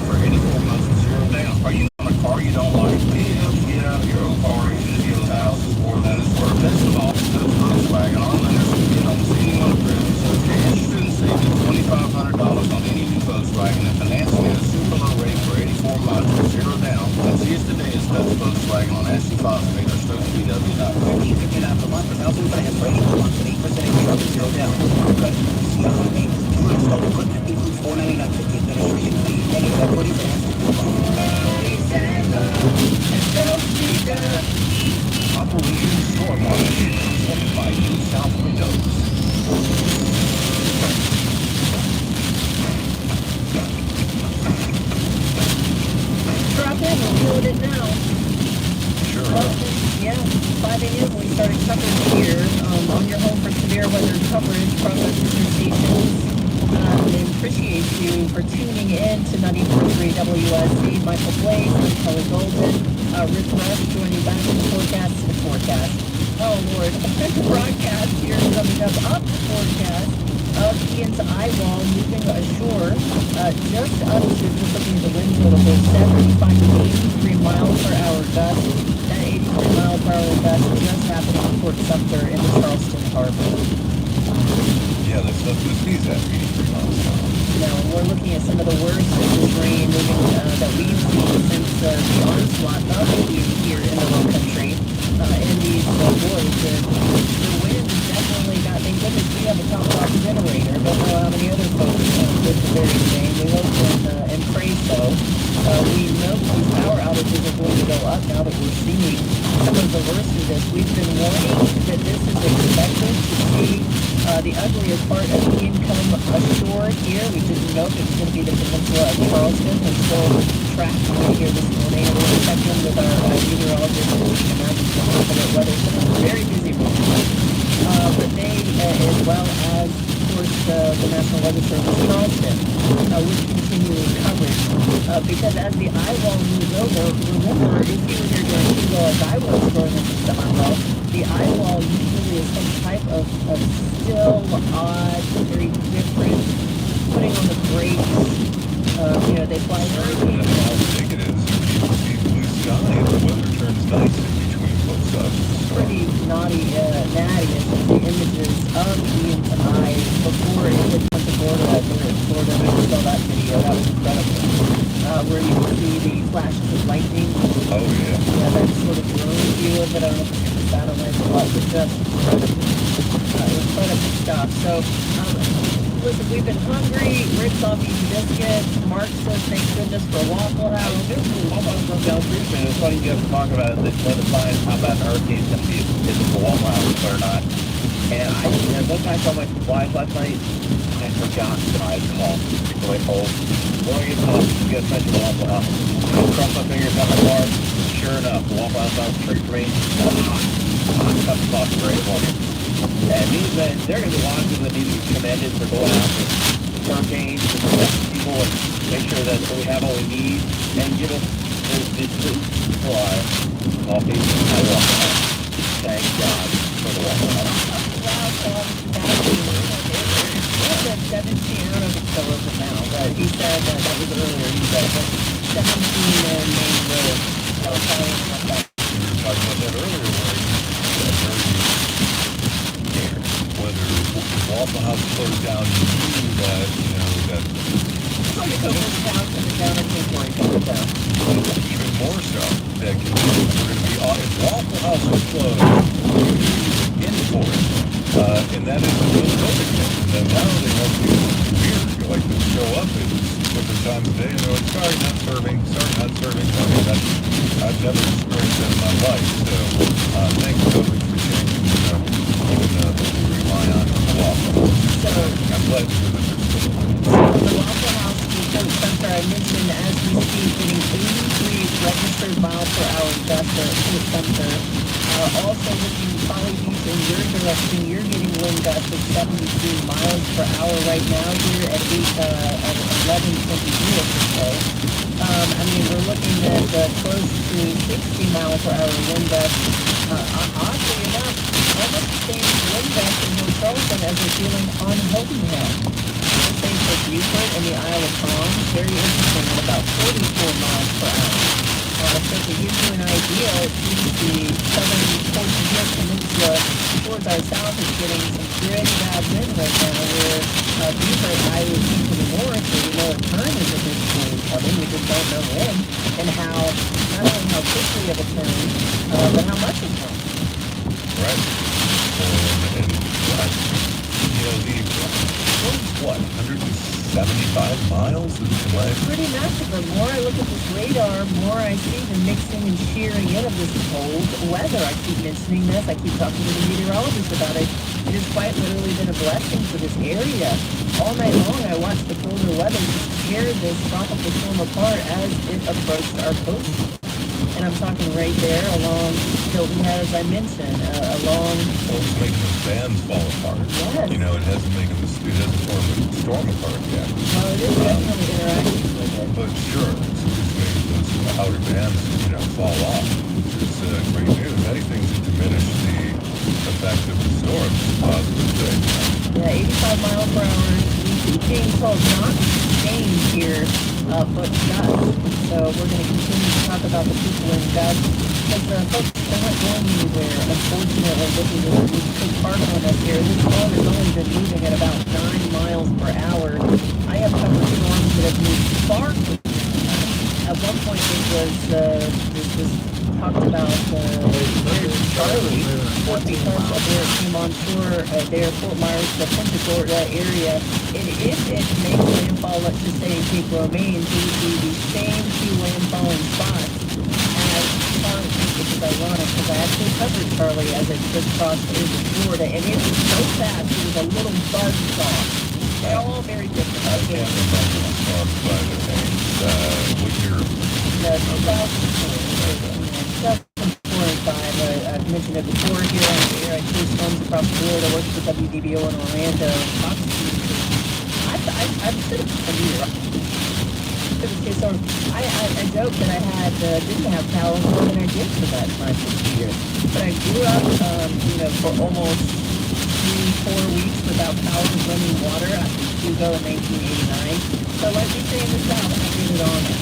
For any 4 months with 0 down. Are you on a car you don't like? Get out of your own car and get those houses or that is worth. Best of all, those Volkswagen on lenders can get almost any one approved. So if you're interested in saving $2,500 on any new Volkswagen and financing at a super low rate for 84 months with 0 down, come see us today at Stubbs Volkswagen on Ashley Phosphate or StokesVW.com. you can get out the month for housing finance for 84 months at 8% APR with 0 down. But installed equipment includes $499.50 administration fee, negative equity finance. Operation Storm Watch presented by New South Windows. Drop in, we're feeling it now. Sure. Yeah, 5 a.m. we started coverage here on your home for severe weather coverage from the sister stations. And appreciate you for tuning in to 94.3 WSC. Michael Blaze, I'm Kelly Golden, Rick Rush joining back in the forecast. Oh Lord, broadcast here coming up the forecast of Ian's eyewall moving ashore, just up to, just looking at the wind notable, 75 to 83 miles per hour gust. That 83 mile per hour gust just happened in Fort Sumter in the Charleston Harbor. Yeah, that's nothing to sneeze at, 83 miles an hour. Now, we're looking at some of the worst of this rain moving that we've seen since the onslaught of the heat here in the low country. In these woods, the wind has definitely got things in it. We have a top-off generator. Don't know how many other folks did the very same. We hope and pray so. We know these power outages are going to go up now that we're seeing some of the worst of this. We've been warning that this is expected to be the ugliest part of the income ashore here. We didn't know if it was going to be the peninsula of Charleston. We're still tracking it here this morning. And we'll check in with our meteorologist and we can imagine some confident weather. So it's a very busy morning. But they, as well as, of course, the National Weather Service Charleston, with continuing coverage. Because as the eyewall moves over, remember, if you were here during Kilo, as I was growing up in Summerville, the eyewall usually is some type of still, odd, very different, putting on the brakes. They fly hurricanes. How big it is, you see blue sky and the weather turns nice in between both sides. Pretty natty as the images of Ian's eye before it hit Punta Gorda up there in Florida. I saw that video. That was incredible. Where you can see the flashes of lightning. Oh, yeah. Yeah, that sort of drone view of it. I don't know if it's the satellite or what, but just incredible stuff. So, listen, we've been hungry. Rick's off eating biscuits. Mark says, thank goodness for Waffle House. Almost from down street, man. It's funny you guys talk about this weather science, how bad the hurricane's going to be if it's a Waffle House or not. And I looked back on my supplies last night and forgot that I had called the way home. When I get home, you guys mentioned Waffle House. I crossed my fingers, got my car. Sure enough, the Waffle House down the street for me, hot cup of coffee for everyone. And these men, they're going to be watching that need to be commended for going out with hurricanes and protecting people and make sure that we have all we need and give us the supply coffee at Waffle House. Thank God for the Waffle House. He said 17, I don't know if it's still open now, but he said that was earlier. He said 17 Main Road. We were talking about that earlier, whether Waffle House closed down, you knew that, that... It's like a couple town coming down or temporary coming down. Even more so, that we're going to be, if Waffle House was closed, in for it. And that is the real COVID thing. And now they have to weird, like to show up at different times of day and they're like, sorry, not serving. I mean, I've never experienced that in my life. So thanks, COVID, for changing rely on to Waffle. I'm glad to hear that they're still The Waffle House Fulfillment Center, I mentioned, as we speak, getting 83 registered miles per hour gust at the center. Also looking Folly Beach in your direction, you're getting wind gusts of 72 miles per hour right now here at 11:22 or so. I mean, we're looking at close to 60 mile per hour wind gusts. Oddly enough, almost the same wind gusts in North Charleston as we're feeling on Hilton Head. The same for Beaufort and the Isle of Palms, very interesting at about 44 miles per hour. So to give you an idea, it seems the southern portion of the peninsula towards our south is getting some pretty bad wind right now, where Beaufort, I would think to the north, where we know a turn is eventually coming, we just don't know when, and how, not only how quickly of a turn, but how much it's coming. Right. And you know, the what, 175 miles away? Pretty massive. The more I look at this radar, more I see the mixing and shearing in of this cold weather. I keep mentioning this. I keep talking to the meteorologist about it. It has quite literally been a blessing for this area. All night long, I watched the colder weather just tear this tropical storm apart as it approached our coast. And I'm talking right there along Hilton Head, as I mentioned, along... Well, it's making the bands fall apart. Yes. You know, it hasn't formed a storm apart yet. Well, it is definitely interacting with it. But sure, it's making those outer bands, you know, fall off, which is great news. Anything to diminish the effect of the storm is a positive thing. Yeah, 85 miles per hour. It's being told not to change here, but gusts. So we're going to continue to talk about the people in gusts. Because folks, they're not going anywhere. Unfortunately, looking at this big park on us here, this storm has only been moving at about 9 miles per hour. I have covered storms that have moved far quicker. At one point, this was talked about there's Charlie, because of where it came on shore there, Fort Myers, the Punta Gorda area. And if it makes landfall, let's just say in Cape Romaine, it would be the same two landfalling spots as Charlie, which is ironic because I actually covered Charlie as it just crossed into Florida, and it was so fast, it was a little buzz saw. They're all very different. I can't remember the storms by the names. What year? 2004 and 5. I've mentioned it before here on the air. I chase storms across Florida, worked for WDBO in Orlando. I've been a year. So I joked that I didn't have power more than I did for that time this year. But I grew up, for almost 3-4 weeks without power and running water after Hugo in 1989. So like we say in the South, I did it on it.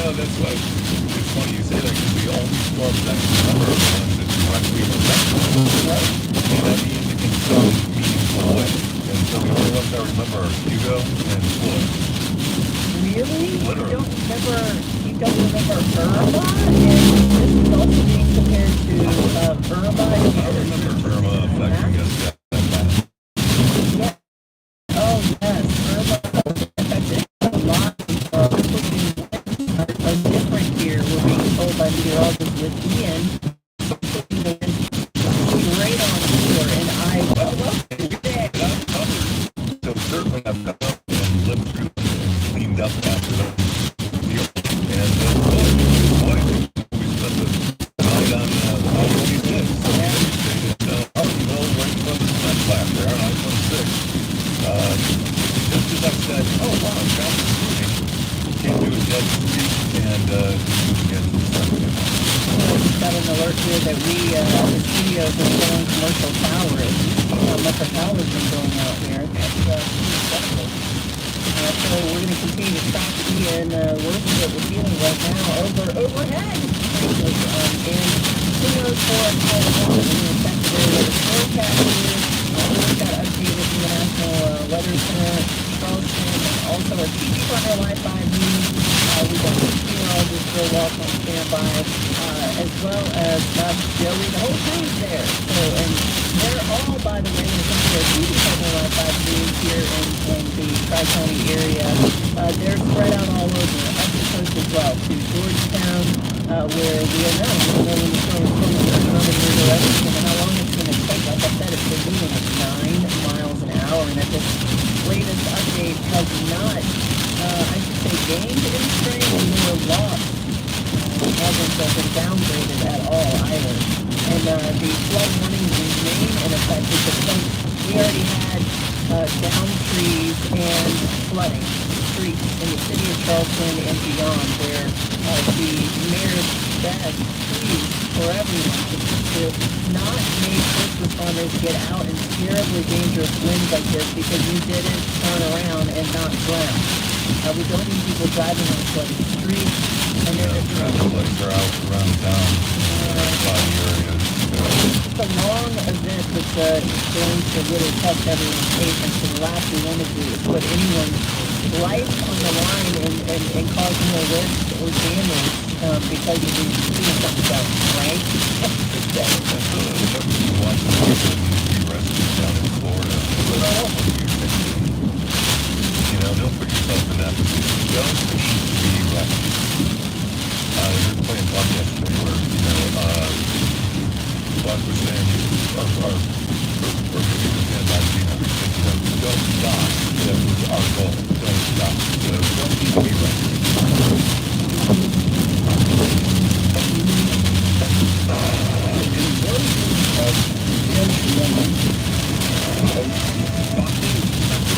That's why it's funny you say that, because the only storms I can remember are the ones that directly affect us. Right. And I mean, in some meaningful way. And so the only ones I remember are Hugo and Floyd. Really? Literally. You don't remember Irma? And this is also being compared to Irma. I remember Irma affecting us that bad. Yeah. Oh, yes. Irma affected a lot of different here. We're being told by meteorologists with Ian, right on shore, and so certainly I've come up and lived through and cleaned up after them. And boy, we spent the night on I-26. So we stayed at Harveyville, right above the cement plant there on I-26. Just as I said, oh wow, traffic's moving, came to a dead street and moved again to the center. We've got an alert here that the studios are showing commercial power. How much our power's been going out there. That's incredible. So we're going to continue to track Ian work that we're feeling right now overhead. Frankly. And who knows for how long it's going to affect the weather forecast here. We've got updated from the National Weather Center, Charleston, and also our TV partner, Live 5 News. We've got meteorologist Bill Walsh on standby, as well as Joey. The whole crew's there. So, and they're all, by the way, when it comes to our TV partner, Live 5 news here in the Tri-County area. They're spread out all over, up the coast as well, to Georgetown, where we are now. We don't know when the storm is coming, we don't know the near direction and how long it's going to take. Like I said, it's been moving at 9 miles an hour, and at this latest update has not, I should say, gained in strength or lost. Hasn't been downgraded at all either. And the flood warnings remain in effect because we already had downed trees and flooding streets in the city of Charleston and beyond, where the mayor begged, please, for everyone to not make first responders get out in terribly dangerous winds like this because you didn't turn around and not drown. We don't need people driving on flooded streets. And traffic lights are out around town, body areas. It's a long event that's going to really test everyone's patience. And the last we want to do is put anyone's life on the line and cause more risk or damage because of these doing something done, right? Don't put yourself in that position. Don't need to be rescued. You're playing podcast today where, like we're saying, or maybe the fan by don't stop. That was our goal. Don't stop. So don't need to be rescued.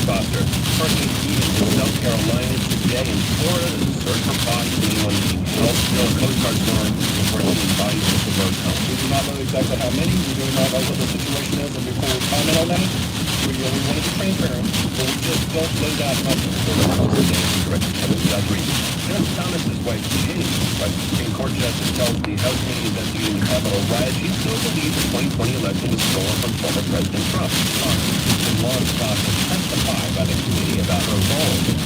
Foster. Hurricane Ian in South Carolina today in Florida. Search for caution. Anyone needs help. No Coast Guard storm. Unfortunately, bodies of the bird count. We do not know exactly how many. We do not know what the situation is, and before we comment on that, we want to be transparent, but we just don't know that much. Judge Thomas's wife, Jenny, Supreme Court Justice, tells the House committee investigating the Capitol riot she still believes the 2020 election was stolen from former President Trump. And law enforcement testified by the committee about her role in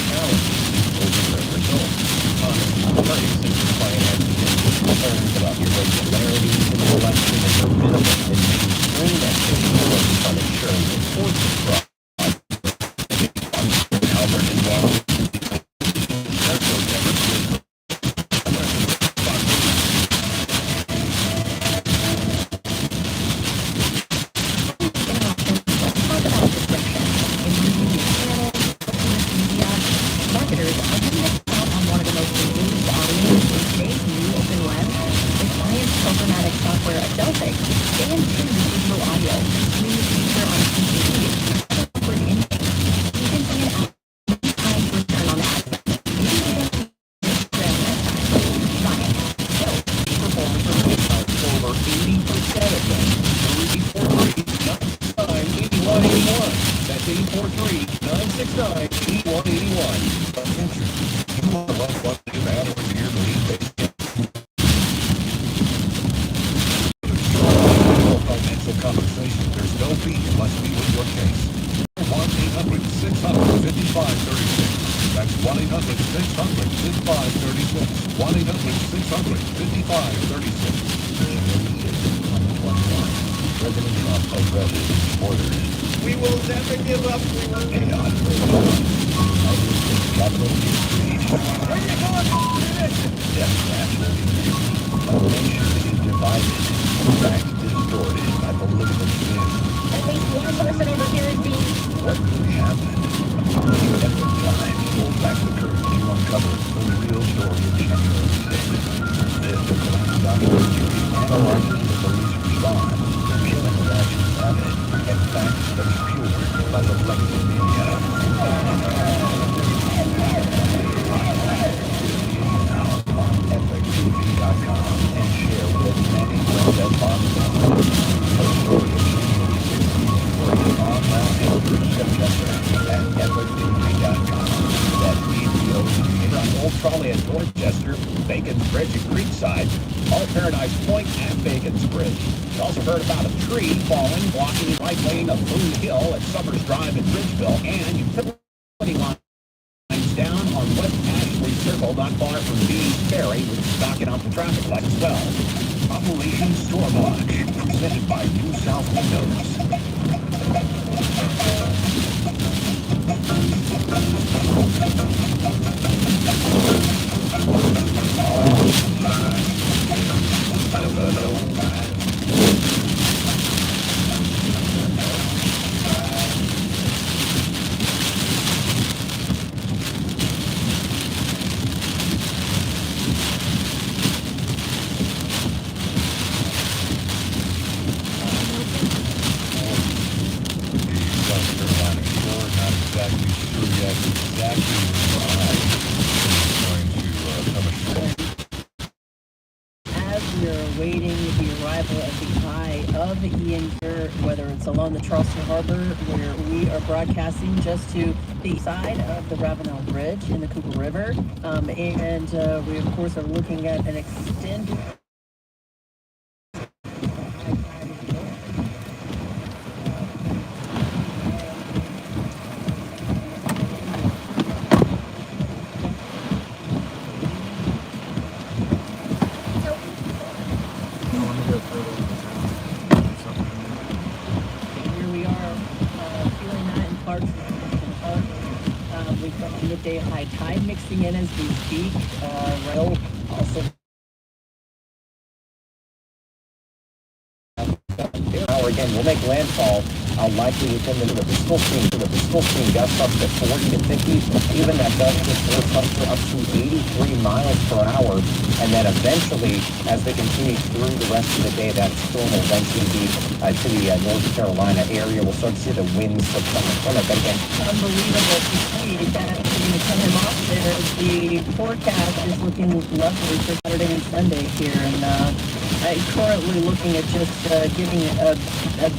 challenging the overturned results. Attorney says the client has concerns about irregularities in the election and her minimal and mainstream activity focused on ensuring enforcement fraud. Albert and Washington. We will never give up. We will never Trolley at Dorchester, Bacon's Bridge at Creekside, All Paradise Point and Bacon's Bridge. You also heard about a tree falling, blocking right lane of Boone Hill at Summers Drive in Bridgeville, and utility lines down on West Ashley Circle, not far from Bees Ferry, which is knocking out the traffic light as well. Operation Storm Watch, presented by New South Windows. exactly sure yet exactly where the eye is going to come ashore. As we are awaiting the arrival of the eye of Ian here, whether it's along the Charleston Harbor, where we are broadcasting just to the side of the Ravenel Bridge in the Cooper River, and we of course are looking at an extended we've got midday high tide mixing in as we speak. Rail also. Power again will make landfall likely within the still seeing gusts up to 40 to 50, even that gust to force up to 83 miles per hour, and then eventually, as they continue through the rest of the day, that storm will eventually be to the North Carolina area. We'll start to see the winds coming from it, but again, Unbelievable to see that coming off there. The forecast is looking lovely for Saturday and Sunday here, and I'm currently looking at just getting a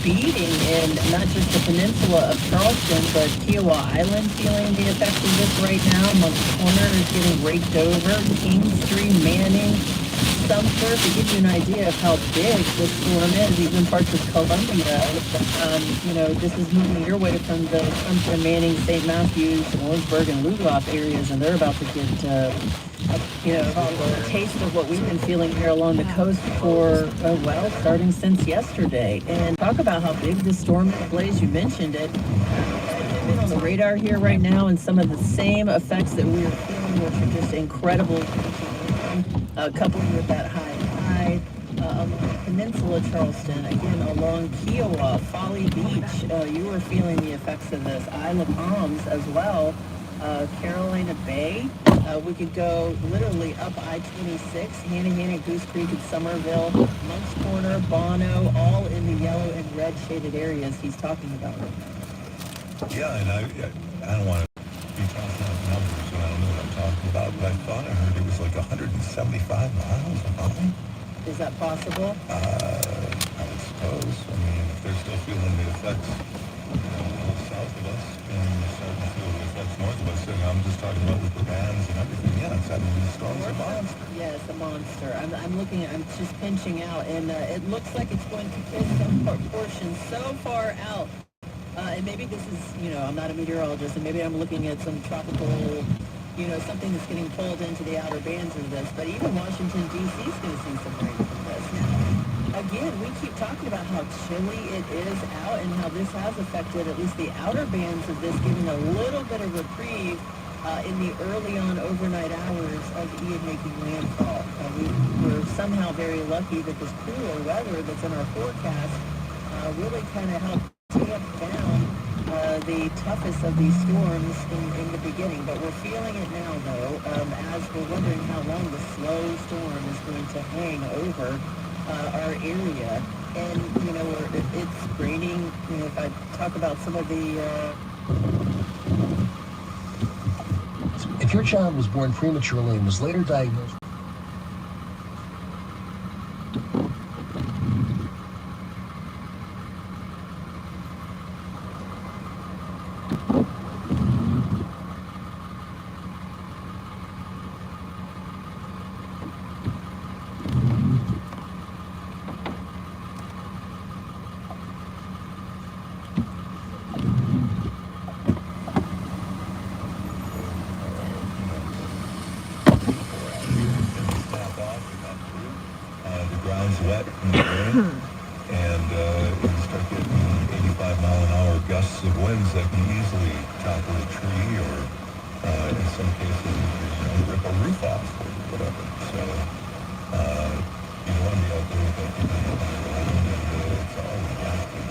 beating in not just the peninsula of Charleston, but Kiowa Island feeling the effects of this right now. Moncks Corner is getting raked over. Kingstree, Manning, Sumter, to give you an idea of how big this storm is, even parts of Columbia. This is moving your way from the Sumter, Manning, St. Matthews, Warrensburg, and Lugoff areas, and they're about to get a taste of what we've been feeling here along the coast for, starting since yesterday. And talk about how big this storm is, Blaze, you mentioned it. Been on the radar here right now, and some of the same effects that we are feeling, which are just incredible, coupled with that high tide along Peninsula Charleston, again along Kiowa, Folly Beach. You are feeling the effects of this. Isle of Palms as well. Carolina Bay. We could go literally up I-26, Hannah, Goose Creek, and Somerville, Moncks Corner, Bono, all in the yellow and red shaded areas he's talking about. Yeah, and I don't want to be talking about numbers, and I don't know what I'm talking about, but I thought I heard it was like 175 miles high. Is that possible? I would suppose. I mean, if they're still feeling the effects south of us, and they're starting to feel the effects north of us, and I'm just talking about with the bands and everything. Yeah, it's, I mean, the storm's a monster. Yes, a monster. I'm looking at, I'm just pinching out, and it looks like it's going to hit some portion so far out. And maybe this is, I'm not a meteorologist, and maybe I'm looking at some tropical, something that's getting pulled into the outer bands of this, but even Washington, D.C. is going to see some rain from this. Now, again, we keep talking about how chilly it is out and how this has affected at least the outer bands of this, giving a little bit of reprieve in the early on overnight hours of Ian making landfall. We're somehow very lucky that this cooler weather that's in our forecast really kind of helped tamp down the toughest of these storms in the beginning, but we're feeling it now, though, as we're wondering how long the slow storm is going to hang over our area. And, it's raining. If I talk about some of the... If your child was born prematurely and was later diagnosed... wet in the rain, and you start getting 85-mile-an-hour gusts of winds that can easily topple a tree, or in some cases, rip a roof off or whatever. So you don't want to be out there with that and it's all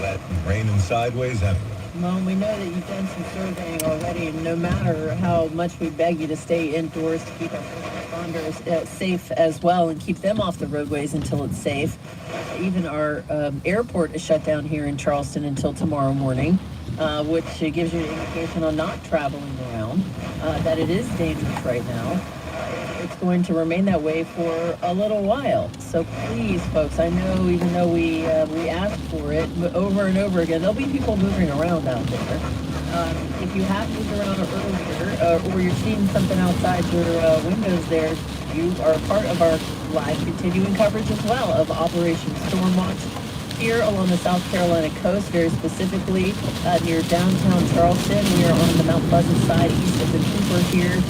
wet and raining sideways everywhere. Well, we know that you've done some surveying already, and no matter how much we beg you to stay indoors to keep our first responders safe as well and keep them off the roadways until it's safe. Even our airport is shut down here in Charleston until tomorrow morning. which gives you an indication on not traveling around, that it is dangerous right now. It's going to remain that way for a little while. So please, folks, I know even though we asked for it over and over again, there'll be people moving around out there. If you have moved around earlier, or you're seeing something outside your windows there, you are part of our live continuing coverage as well of Operation Storm Watch here along the South Carolina coast, very specifically near downtown Charleston. We are on the Mount Pleasant side, east of the Cooper here,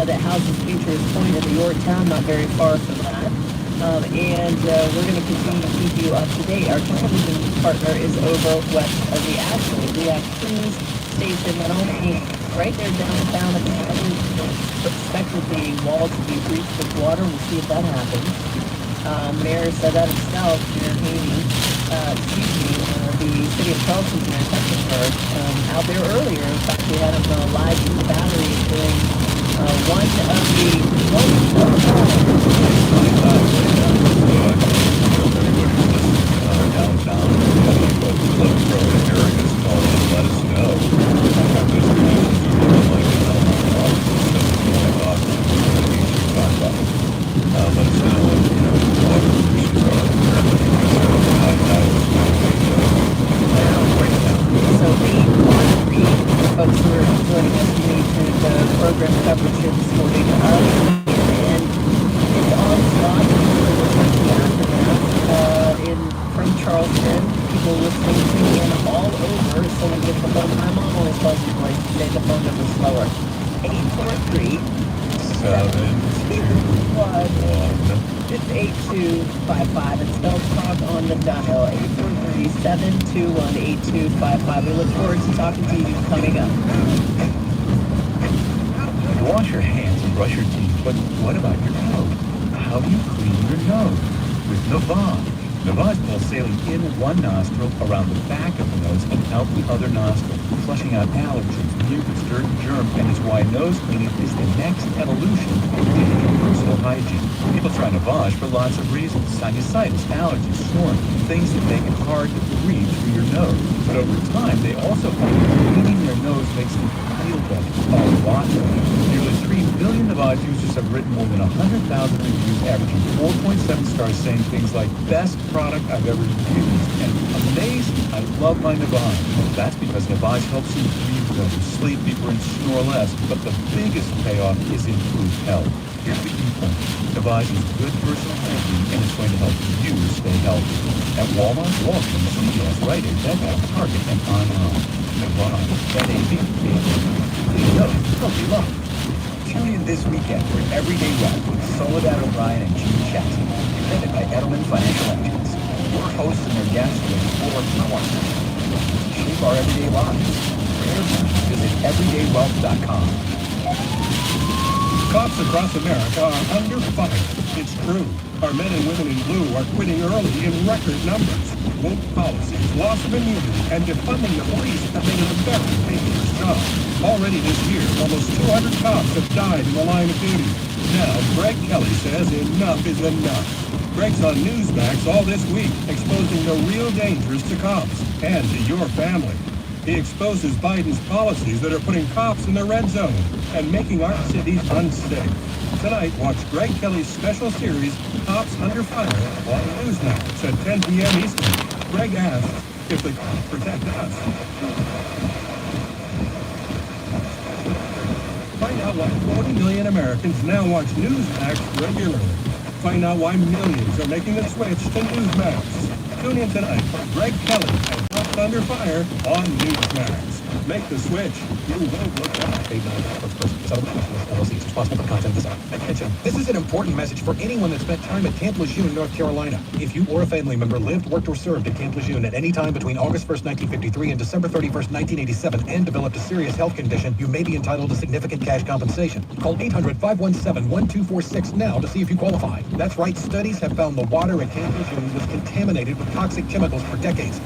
that houses Patriots Point in the Yorktown, not very far from that. And we're going to continue to keep you up to date. Our television partner is over west of the Ashley. We have crews stationed not only right there downtown at the expected the wall to be breached with water. We'll see if that happens. Mayor said that himself, Mayor Haney, the city of Charleston's Mayor Texas out there earlier. In fact, we had him live in the battery doing one folks who are joining us today to the program coverage here this morning. And it's on spot from Charleston. People listening to in all over. So when you get the phone, my mom always tells me to say the phone number slower. 843 721 It's 8255. It spells talk on the dial. 843-721-8255. We look forward to talking to you coming up. You wash your hands and brush your teeth, but what about your nose? How do you clean your nose? With Navage. Navage pulls saline in one nostril, around the back of the nose, and out the other nostril, flushing out allergens, mucus, dirt, and germs, and is why nose cleaning is the next evolution of digital personal hygiene. People try Navage for lots of reasons. Sinusitis, allergies, snoring, things that make it hard to breathe through your nose. But over time, they also find that cleaning their nose makes them feel better, a lot better. Nearly 3 billion Navage users have written more than 100,000 reviews, averaging 4.7 stars, saying things like, best product I've ever used, and amazing, I love my Navage. That's because Navage helps you breathe better, sleep deeper, and snore less. But the biggest payoff is improved health. Here's the key point. Navage is good personal hygiene, and it's going to help you stay healthy. At Walmart, Walgreens, CVS, Rite Aid, Bed Bath, Target, and on. Navage. Clean nose, healthy love. Tune in this weekend for Everyday Wealth with Soledad O'Brien and Gene Jackson, presented by Edelman Financial Engines. Your hosts and their guests will explore how our shape our everyday lives. For airtime, visit everydaywealth.com. Cops across America are under fire. It's true. Our men and women in blue are quitting early in record numbers. Woke policies, loss of immunity, and defunding the police have made it a very dangerous job. Already this year, almost 200 cops have died in the line of duty. Now, Greg Kelly says enough is enough. Greg's on Newsmax all this week, exposing the real dangers to cops and to your family. He exposes Biden's policies that are putting cops in the red zone and making our cities unsafe. Tonight, watch Greg Kelly's special series, Cops Under Fire, on Newsmax at 10 p.m. Eastern. Greg asks if the cops protect us. Find out why 40 million Americans now watch Newsmax regularly. Find out why millions are making the switch to Newsmax. Tune in tonight for Greg Kelly and Cops Under Fire on Newsmax. Make the switch. You won't look back. Responsible for content this hour. Attention. This is an important message for anyone that spent time at Camp Lejeune, North Carolina. If you or a family member lived, worked, or served at Camp Lejeune at any time between August 1st, 1953 and December 31st, 1987 and developed a serious health condition, you may be entitled to significant cash compensation. Call 800-517-1246 now to see if you qualify. That's right. Studies have found the water at Camp Lejeune was contaminated with toxic chemicals for decades.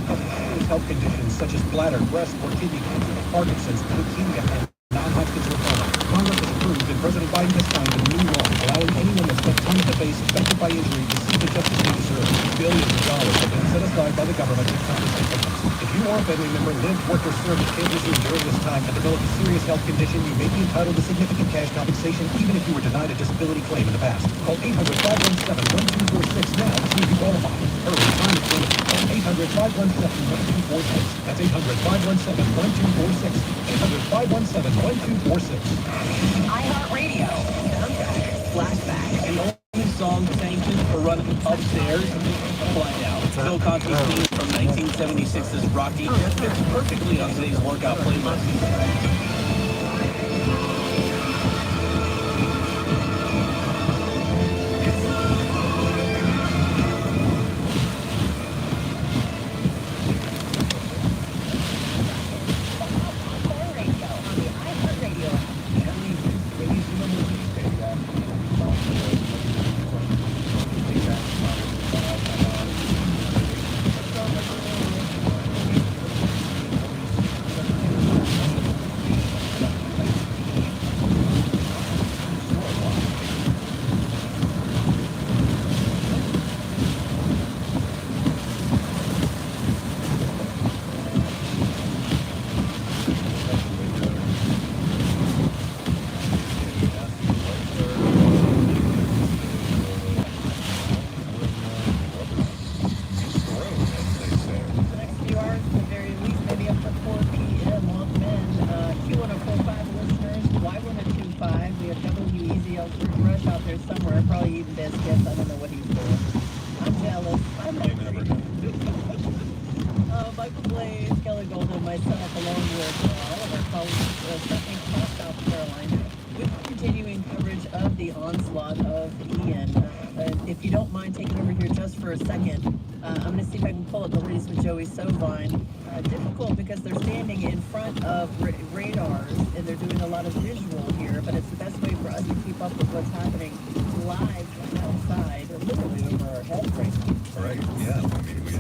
Health conditions such as bladder, breast, or kidney cancer, Parkinson's, leukemia, and non-Hodgkin's lymphoma. Congress has approved, and President Biden has signed a new law allowing anyone that's spent time in the face affected by injury to seek the justice they deserve. Billions of dollars have been set aside by the government to compensate victims. If you you or a family member lived, worked, or served in Kansas during this time and developed a serious health condition, you may be entitled to significant cash compensation even if you were denied a disability claim in the past. Call 800-517-1246 now to see if you qualify. Hurry, time is limited. Call 800-517-1246. That's 800-517-1246. 800-517-1246. iHeartRadio. Soundtrack. Flashback. And only song sanctioned for running upstairs. Find out. Phil Conti's theme from 1976's Rocky fits perfectly on today's workout playlist. Difficult because they're standing in front of radars and they're doing a lot of visual here, but it's the best way for us to keep up with what's happening live outside, literally over our heads right now. Right, yeah. I mean, we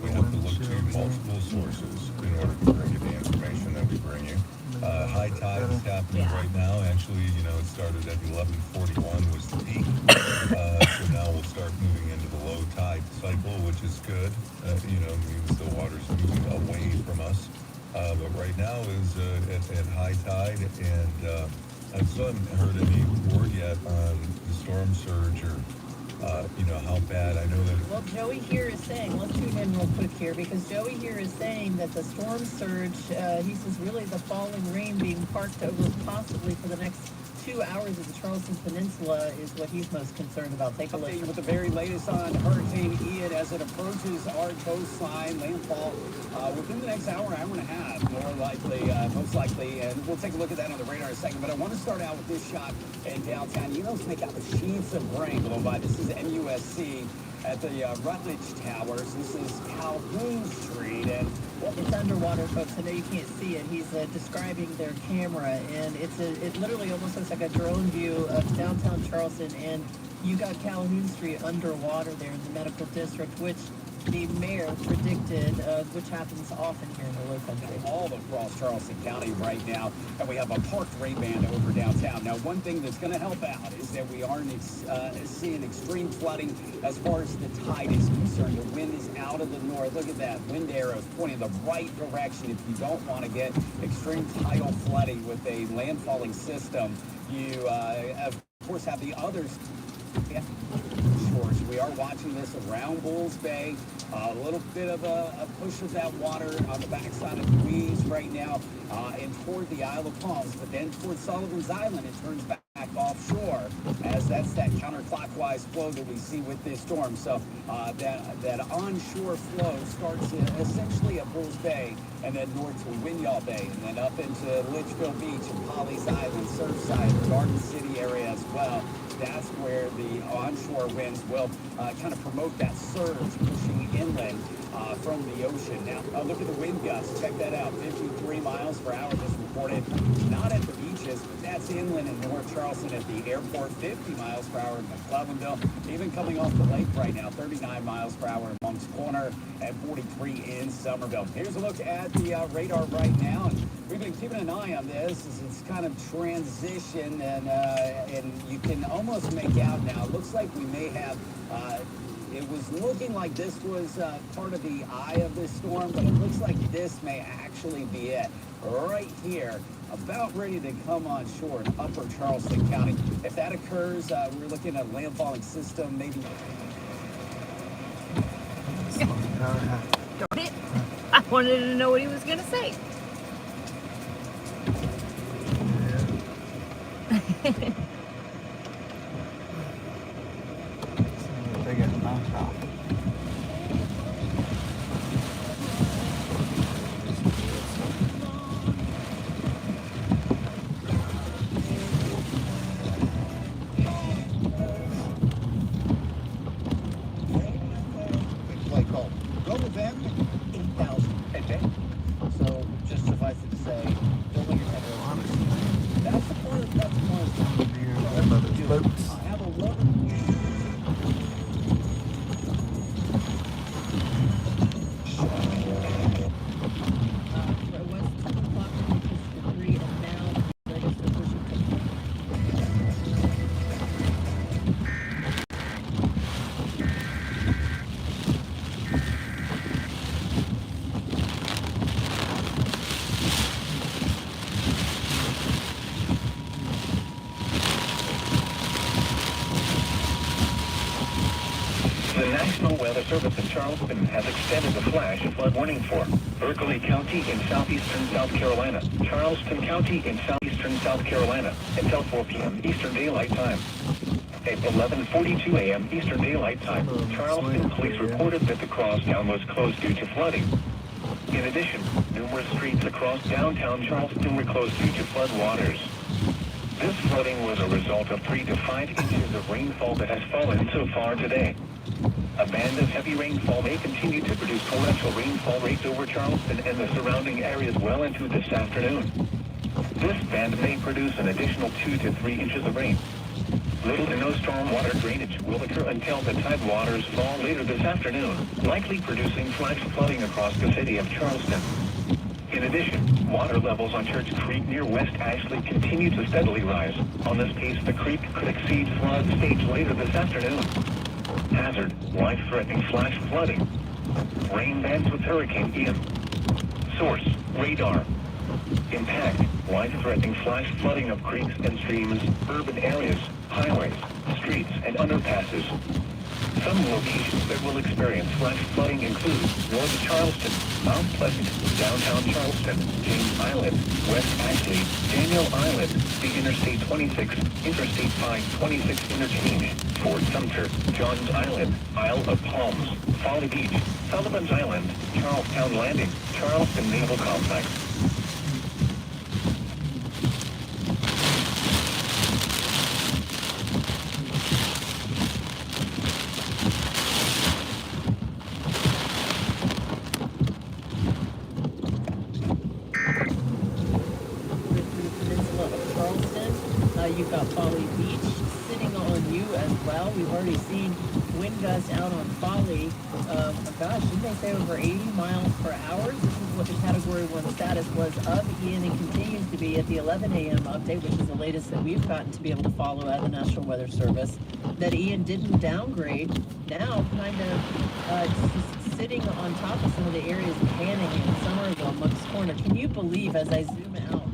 have to look to multiple sources in order to bring you the information that we bring you. High tide is happening right now. Actually, you know, it started at 11:41 was the peak. So now we'll start moving into the low tide cycle, which is good. You know, means the water's moving away from us. But right now is at high tide, and I still haven't heard any word yet on the storm surge or you know, how bad. I know that. Well, Joey here is saying, let's tune in real quick here, because Joey here is saying that the storm surge, he says really the falling rain being parked over possibly for the next 2 hours of the Charleston Peninsula is what he's most concerned about. Take a look. With the very latest on Hurricane Ian as it approaches our coastline, landfall within the next hour and a half, more likely, most likely, and we'll take a look at that on the radar in a second. But I want to start out with this shot in downtown. You know, let's make out the sheets of rain blowing by. This is MUSC at the Rutledge Towers. This is Calhoun Street, and it's underwater, folks. I know you can't see it. He's describing their camera, and it literally almost looks like a drone view of downtown Charleston, and you got Calhoun Street underwater there in the medical district, which the mayor predicted, which happens often here in the Low Country. All across Charleston County right now, and we have a parked rain band over downtown. Now, one thing that's going to help out is that we aren't seeing extreme flooding as far as the tide is concerned. The wind is out of the north. Look at that. Wind arrows pointing the right direction. If you don't want to get extreme tidal flooding with a landfalling system, you, of course, have the others. We are watching this around Bulls Bay. A little bit of a push of that water on the backside of Louise right now and toward the Isle of Palms, but then toward Sullivan's Island it turns back offshore, as that's that counterclockwise flow that we see with this storm. So that onshore flow starts essentially at Bulls Bay and then north to Winyah Bay and then up into Litchfield Beach and Polly's Island, Surfside, Garden City area as well. That's where the onshore winds will kind of promote that surge pushing inland from the ocean. Now, look at the wind gusts. Check that out. 53 miles per hour just reported. Not at the beaches, but that's inland in North Charleston at the airport. 50 miles per hour in McClevenville. Even coming off the lake right now, 39 miles per hour in Moncks Corner and 43 in Somerville. Here's a look at the radar right now. And we've been keeping an eye on this as it's kind of transition, and you can almost make out now. It looks like we may have It was looking like this was part of the eye of this storm, but it looks like this may actually be it. Right here, about ready to come on shore in upper Charleston County. If that occurs, we're looking at a landfalling system, maybe. Darn it. I wanted to know what he was going to say. They get knocked off. Play called Go with Them 8,000 a day. So just suffice it to say, don't let your head go. That's the part. That's the part. I have a rubber. The National Weather Service in Charleston has extended the flash flood warning for Berkeley County in southeastern South Carolina, Charleston County in southeastern South Carolina until 4 p.m. Eastern Daylight Time. At 11:42 a.m. Eastern Daylight Time, Charleston police reported that the crosstown was closed due to flooding. In addition, numerous streets across downtown Charleston were closed due to flood waters. This flooding was a result of 3 to 5 inches of rainfall that has fallen so far today. A band of heavy rainfall may continue to produce torrential rainfall rates over Charleston and the surrounding areas well into this afternoon. This band may produce an additional 2 to 3 inches of rain. Little to no stormwater drainage will occur until the tide waters fall later this afternoon, likely producing flash flooding across the city of Charleston. In addition, water levels on Church Creek near West Ashley continue to steadily rise. On this pace, the creek could exceed flood stage later this afternoon. Hazard, life-threatening flash flooding. Rain bands with Hurricane Ian. Source, radar. Impact, life-threatening flash flooding of creeks and streams, urban areas, highways, streets, and underpasses. Some locations that will experience flash flooding include North Charleston, Mount Pleasant, downtown Charleston, James Island, West Ashley, Daniel Island, the Interstate 26, Interstate 526 interchange, Fort Sumter, Johns Island, Isle of Palms, Folly Beach, Sullivan's Island, Charlestown Landing, Charleston Naval Complex. You've got Folly Beach sitting on you as well. We've already seen wind gusts out on Folly. Gosh, didn't they say over 80 miles per hour? This is what the Category 1 status was of Ian and continues to be at the 11 a.m. update, which is the latest that we've gotten to be able to follow at the National Weather Service. That Ian didn't downgrade. Now kind of just sitting on top of some of the areas of Hanning and Somerville, Moncks Corner. Can you believe, as I zoom out,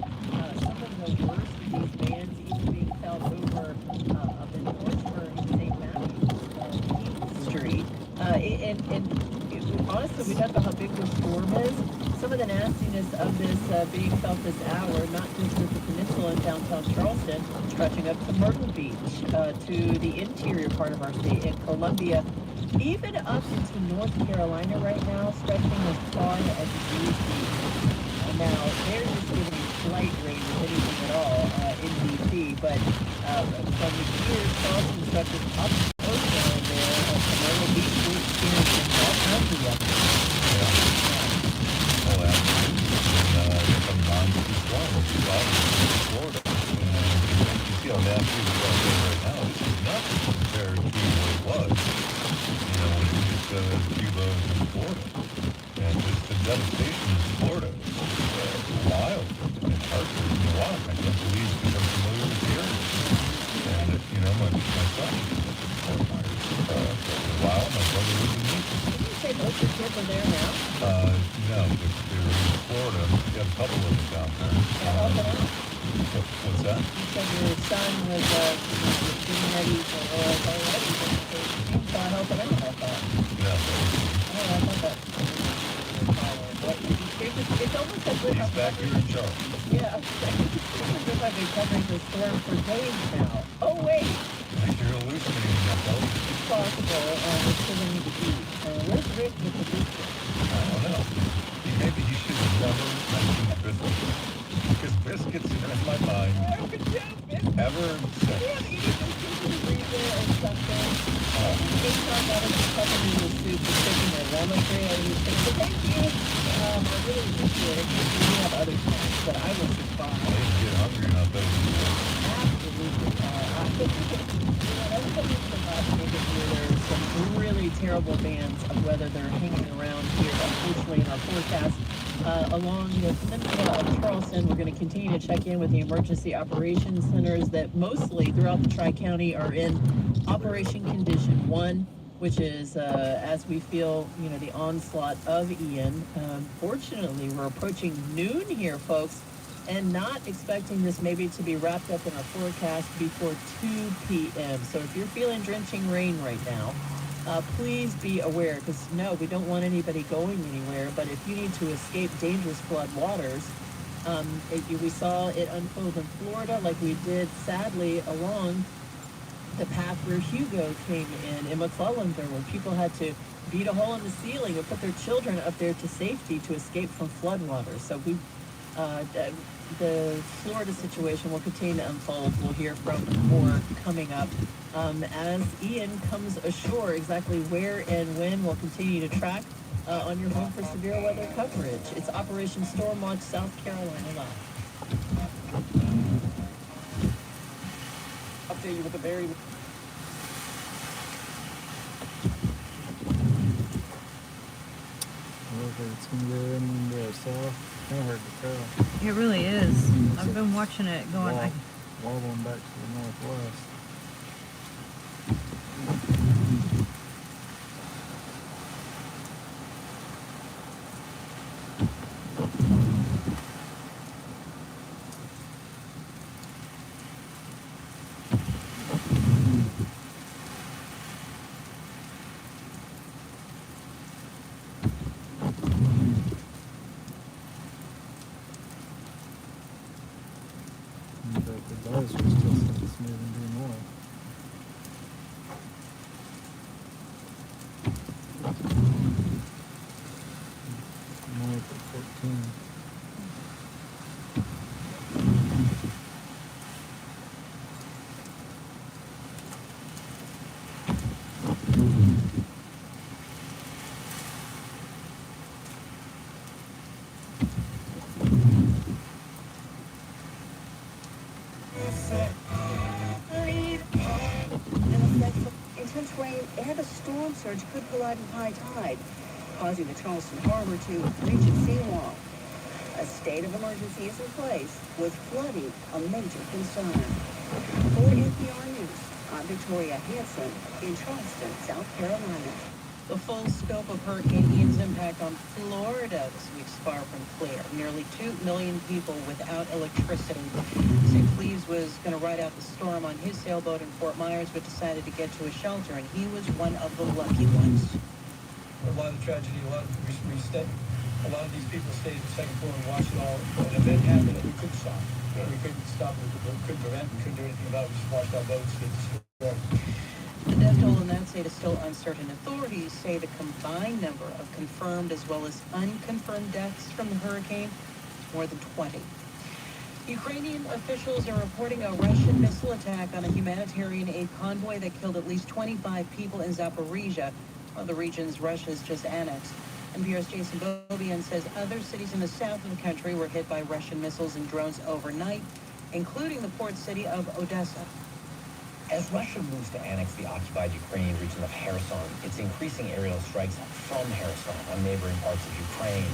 some of the worst of these bands being felt over up in Orangeburg and St. Matthews Street. And honestly, we don't know how big the storm is. Some of the nastiness of this being felt this hour, not just at the peninsula in downtown Charleston, stretching up to Myrtle Beach, to the interior part of our state in Columbia, even up into North Carolina right now, stretching as far as D.C. Now, they're just giving slight rain, if anything at all, in D.C., but from here, Charleston stretches up closer there to Myrtle Beach, we're experiencing all kinds of weather. Well, absolutely. Some non-storm will be in Florida. And you see how nasty the weather is right now. This is nothing compared to what it was, when we just Cuba in Florida. And just the devastation in Florida is wild and Hartford, wow, I can't believe because I'm familiar with the area. And, my son is in Fort Myers for a while. My also there now? No, but they're in Florida. We got a couple of them down there. What's that? You said your son was getting ready for already for helping out, I thought. No. Oh, I thought that. It's almost as if He's back here in charge. yeah, it's as if I've been covering the storm for days now. Oh wait, You're hallucinating that, though. it's possible. We're still gonna need to eat. Where's Rick with the biscuit? I don't know. Maybe he should have never mentioned biscuits. Because biscuits are in my mind. Ever since. Yeah, eating biscuits in the freezer or something. Things are better than cooking in the soup and cooking a lemon tree. I was saying, but thank you. I really appreciate it. We have other snacks, but I will survive. I didn't get hungry enough though. Absolutely. I think we can, everybody needs to survive to make it through. There's some really terrible bands of weather that are hanging around here, unfortunately, in our forecast. Along the peninsula of Charleston, we're going to continue to check in with the emergency operations centers that mostly throughout the Tri-County are in Operation Condition 1, which is as we feel, the onslaught of Ian. Fortunately, we're approaching noon here, folks, and not expecting this maybe to be wrapped up in our forecast before 2 p.m. So if you're feeling drenching rain right now, please be aware, because no, we don't want anybody going anywhere, but if you need to escape dangerous flood waters, we saw it unfold in Florida like we did, sadly, along the path where Hugo came in McClellan, where people had to beat a hole in the ceiling and put their children up there to safety to escape from floodwaters. So the Florida situation will continue to unfold. We'll hear from more coming up. As Ian comes ashore, exactly where and when we'll continue to track on your Home for Severe Weather coverage. It's Operation Stormwatch South Carolina Live. Update you with the very... It's going to go in there south. Kind of hard to tell. It really is. I've been watching it going. Wobbling back to the northwest. The buzz was still moving due north. North at 14. Intense rain and a storm surge could collide with high tide, causing the Charleston Harbor to reach its seawall. A state of emergency is in place, with flooding a major concern. For NPR News, I'm Victoria Hansen in Charleston, South Carolina. The full scope of Hurricane Ian's impact on Florida this week's far from clear. Nearly 2 million people without electricity. St. Cleves was going to ride out the storm on his sailboat in Fort Myers, but decided to get to a shelter, and he was one of the lucky ones. A lot of tragedy, a lot of these people stayed at the second floor and watched it all. An event happened that we couldn't stop. We couldn't stop it, we couldn't prevent, we couldn't do anything about it. We just watched our boats get destroyed. The death toll in that state is still uncertain. Authorities say the combined number of confirmed as well as unconfirmed deaths from the hurricane is more than 20. Ukrainian officials are reporting a Russian missile attack on a humanitarian aid convoy that killed at least 25 people in Zaporizhia, one of the regions Russia's just annexed. NPR's Jason Bobian says other cities in the south of the country were hit by Russian missiles and drones overnight, including the port city of Odessa. As Russia moves to annex the occupied Ukrainian region of Kherson, it's increasing aerial strikes from Kherson on neighboring parts of Ukraine.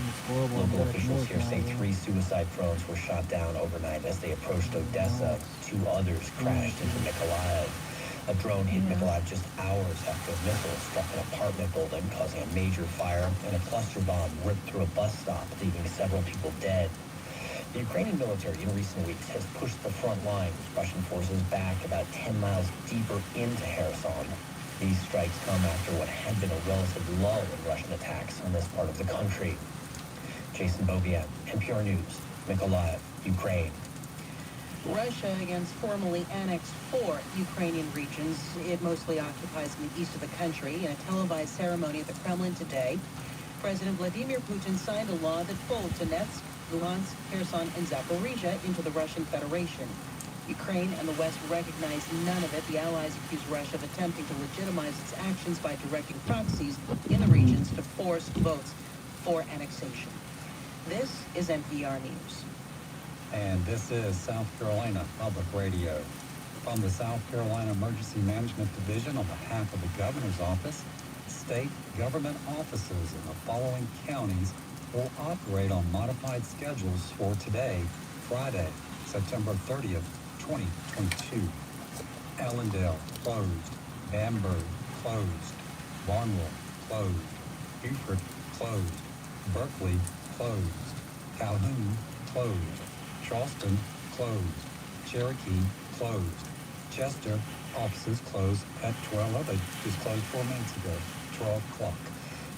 Local officials here say 3 suicide drones were shot down overnight as they approached Odessa. 2 others crashed into Mykolaiv. A drone hit Mykolaiv just hours after a missile struck an apartment building, causing a major fire, and a cluster bomb ripped through a bus stop, leaving several people dead. The Ukrainian military in recent weeks has pushed the front line, with Russian forces back about 10 miles deeper into Kherson. These strikes come after what had been a relative lull in Russian attacks on this part of the country. Jason Bobian, NPR News, Mykolaiv, Ukraine. Russia against formally annexed 4 Ukrainian regions. It mostly occupies in the east of the country. In a televised ceremony at the Kremlin today, President Vladimir Putin signed a law that folds Donetsk, Luhansk, Kherson, and Zaporizhia into the Russian Federation. Ukraine and the West recognize none of it. The Allies accuse Russia of attempting to legitimize its actions by directing proxies in the regions to force votes for annexation. This is NPR News. And this is South Carolina Public Radio. From the South Carolina Emergency Management Division, on behalf of the Governor's Office, state government offices in the following counties will operate on modified schedules for today, Friday, September 30th, 2022. Allendale, closed. Bamberg, closed. Barnwell, closed. Beaufort, closed. Berkeley, closed. Calhoun, closed. Charleston, closed. Cherokee, closed. Chester, offices closed at 12. They just closed 4 minutes ago, 12 o'clock.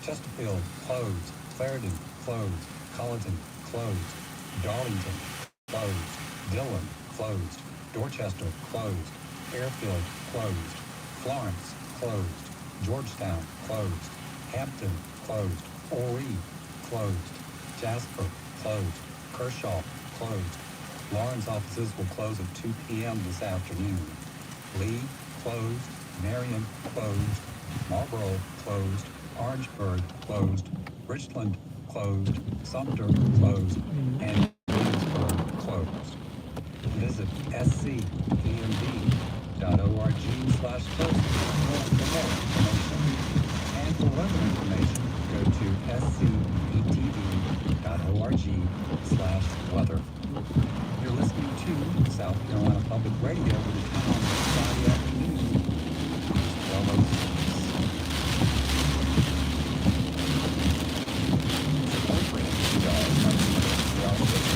Chesterfield, closed. Clarendon, closed. Colleton, closed. Darlington, closed. Dillon, closed. Dorchester, closed. Fairfield, closed. Florence, closed. Georgetown, closed. Hampton, closed. Horry, closed. Jasper, closed. Kershaw, closed. Lawrence offices will close at 2 p.m. this afternoon. Lee, closed. Marion, closed. Marlboro, closed. Orangeburg, closed. Richland, closed. Sumter, closed. And Williamsburg, closed. Visit scpmd.org/closed for more information. And for weather information, go to scptv.org/weather. You're listening to South Carolina Public Radio with a time on Friday afternoon. It's 12:06.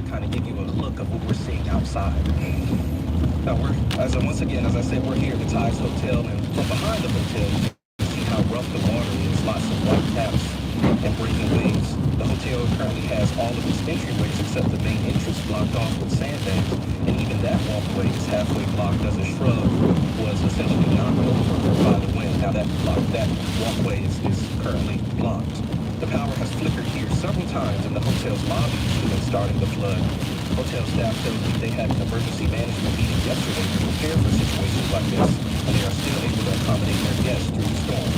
to kind of give you a look of what we're seeing outside. Now once again, as I said, we're here at the Tides Hotel, and from behind the hotel, you can see how rough the water is. Lots of white caps and breaking waves. The hotel currently has all of its entryways except the main entrance blocked off with sandbags, and even that walkway is halfway blocked as a shrub was essentially knocked over by the wind. Now that walkway is currently blocked. The power has flickered here several times in the hotel's lobby, even starting the flood. Hotel staff tells me they had an emergency management meeting yesterday to prepare for situations like this, and they are still able to accommodate their guests through the storm.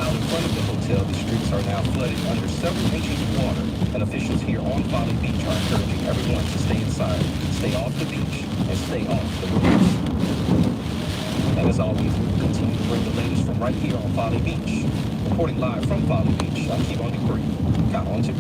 Out in front of the hotel, the streets are now flooded under several inches of water, and officials here on Folly Beach are encouraging everyone to stay inside, stay off the beach, and stay off the roofs. And as always, we will continue to bring the latest from right here on Folly Beach. Reporting live from Folly Beach, I'm Keith on Dupree. Count on two.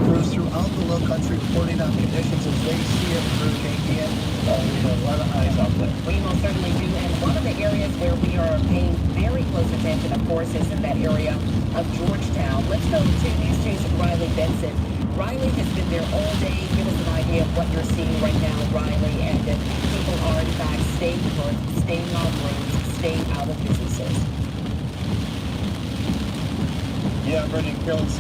Crews throughout the low country reporting on conditions as they see it with Hurricane Ian. We have a lot of eyes out there. We most certainly do. And one of the areas where we are paying very close attention, of course, is in that area of Georgetown. Let's go to News 2's Riley Benson. Riley has been there all day. Give us an idea of what you're seeing right now, Riley, and if people are, in fact, staying put, staying on roads, staying out of businesses. Yeah, Brendan Kills.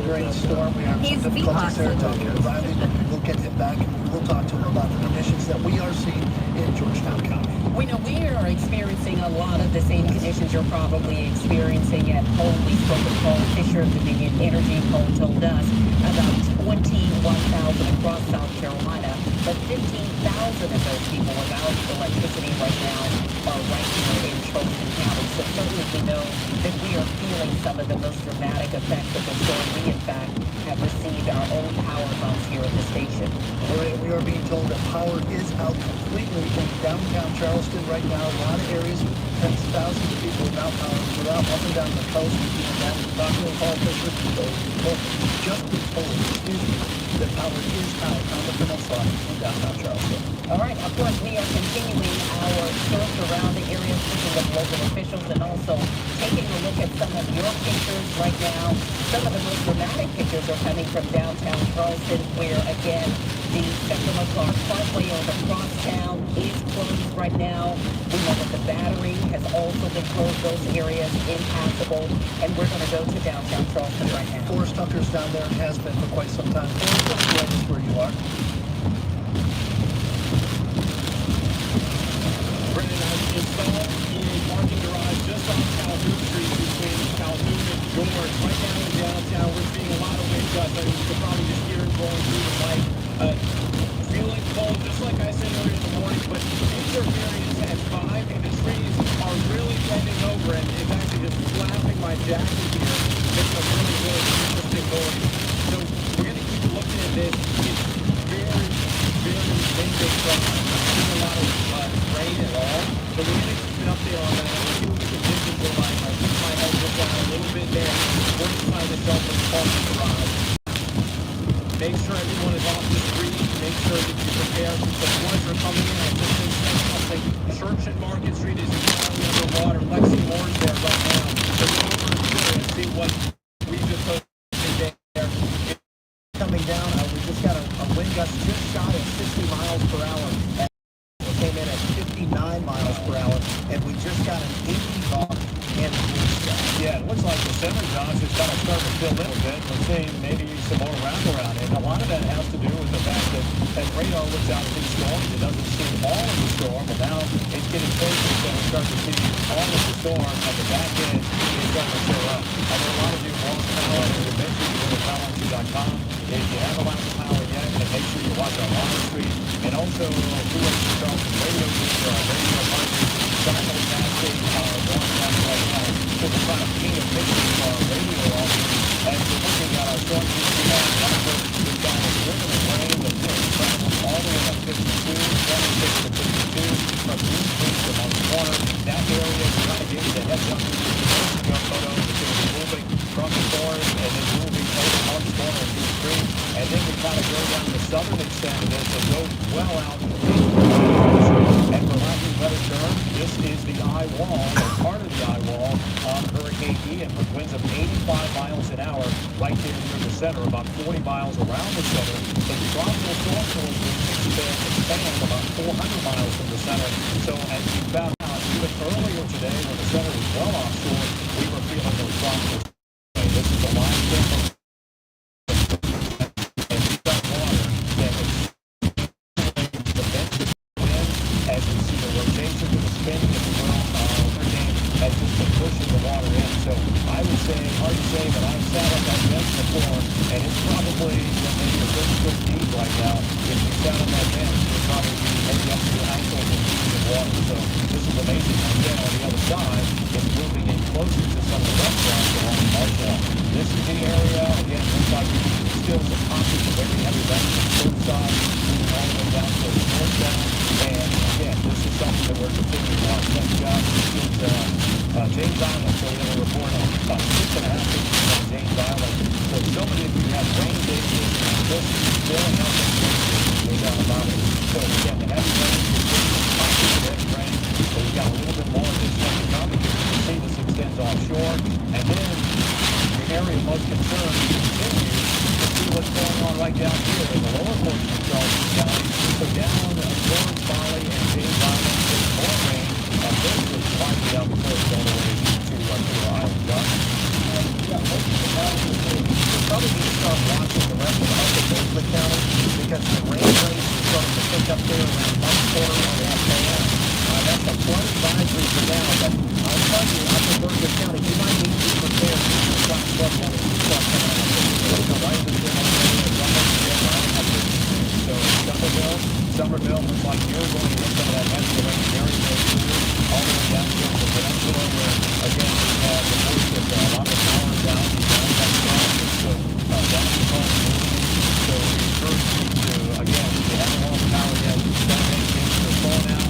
During the storm, we have some difficulties there talking to Riley, but we'll get him back and we'll talk to him about the conditions that we are seeing in Georgetown County. We know we are experiencing a lot of the same conditions you're probably experiencing at home. We spoke with Paul Fisher of Dominion Energy. Paul told us about 21,000 across South Carolina, but 15,000 of those people without electricity right now are right here in Charleston County. So certainly we know that we are feeling some of the most dramatic effects of the storm. We, in fact, have received our own power bumps here at the station. We are being told that power is out completely in downtown Charleston right now. A lot of areas with tens of thousands of people without power. We're out up and down the coast. We've been talking with Paul Fisher. Just been told, that power is out on the peninsula in downtown Charleston. All right, of course, we are continuing our search around the area, speaking of local officials, and also taking a look at some of your pictures right now. Some of the most dramatic pictures are coming from downtown Charleston, where, again, the Central McClark Parkway on the crosstown is closed right now. We know that the Battery has also been closed, those areas impassable, and we're going to go to downtown Charleston right now. Forrest Tucker's down there and has been for quite some time. Forrest, what's the latest where you are? Brendan, I'm installed in a parking garage just off Calhoun Street between Calhoun and George. Right now in downtown, we're seeing a lot of wind gusts. I mean, you can probably just hear it blowing through the mic. Feeling cold, just like I said earlier in the morning, but these are very intense. Behind me, the trees are really bending over, and it's actually just flapping my jacket here. It's a really, really interesting noise. So we're going to keep looking at this. It's very, very windy from not a lot of rain at all. So we're going to keep an update on that. We'll see what the conditions are like. I'll keep my head just down a little bit there. We're inside the shelter parking garage. Make sure everyone is off the street. Make sure that you prepare. The floods are coming in. I just been saying something. Church and Market Street is entirely underwater. Lexi Moore's there right now. So go over here and see what we just posted there. Coming down, we just got a wind gust just shy of 60 miles per hour. It came in at 59 miles per hour, and we just got an 80 knock and Yeah, it looks like the center Johns is kind of starting to fill in a bit. We're seeing maybe some more wraparound. And a lot of that has to do with the fact that as radar looks out at these storms, it doesn't see all of the storm, but now it's getting closer, so we start to see all of the storm at the back end is starting to show up. I know a lot of you have lost power, and eventually you go to power2.com. If you haven't lost power yet, then make sure you watch our live stream. And also, through our Charleston radio station, our radio partners, simulcasting our broadcast right now. So we're trying to paint a picture of our radio audience as we're looking at our storm system on we've got a river of rain that's traveling all the way up 52, 26 to 52, from Green Creek to Monk's Corner. That area is kind of giving the heads up to the photo. It's going to be moving from the forest and then moving over Monk's Corner and Green Creek. And then we kind of go down the southern extent of this and go well out into the and for lack of a better term, This is the eye wall, or part of the eye wall, on Hurricane Ian, with winds of 85 miles an hour right there near the center, about 40 miles around the center. But the tropical storm winds expand about 400 miles from the center. So as you found out, even earlier today, when the center was well offshore, we were feeling those tropical storms. This is a line from and we've got water that is the vent wind, as you see the rotation with the spinning of the world hurricane has just been pushing the water in. So I would say, hard to say, but I've sat on that vent before, and it's probably maybe a good deep right now. If you sat on that vent, you'd probably be maybe up to your ankles in deep water. So this is amazing. Again, on the other side, it's moving in closer to some of the restaurants along the marshal. This is the area, again, looks like still some pockets of very heavy rain on the south side, moving all the way down to the north side. And again, this is something that we're continuing on. Next job is James Island. So we have a report on about 6.5 inches on James Island. So many of you have rain days, and this is still not rain days down the mountain. So again, the heavy rain is pockets of heavy rain. So we've got a little bit more of this one to come. You can see this extends offshore. And then the area of most concern continues to see what's going on right down here in the lower portion of Charleston County. So down Florence Valley and James Island, there's more rain. Basically climbing down the coast all the way to Island. John? Yeah, most of the counties, we're probably going to start watching the rest of the county because the rain rates are starting to pick up there around one quarter on that band. That's a flood advisory for now, but I'll tell you, up in Bergen County, you might need to be prepared for the flash flood when it starts coming out. So right in the Somerville looks like you're going to get some of that heavy rain very, very soon, all the way down to the peninsula where, again, we have the force of a lot of power down that side. So down the coast, so we encourage you to, again, if you haven't lost power yet, don't make things to slow down.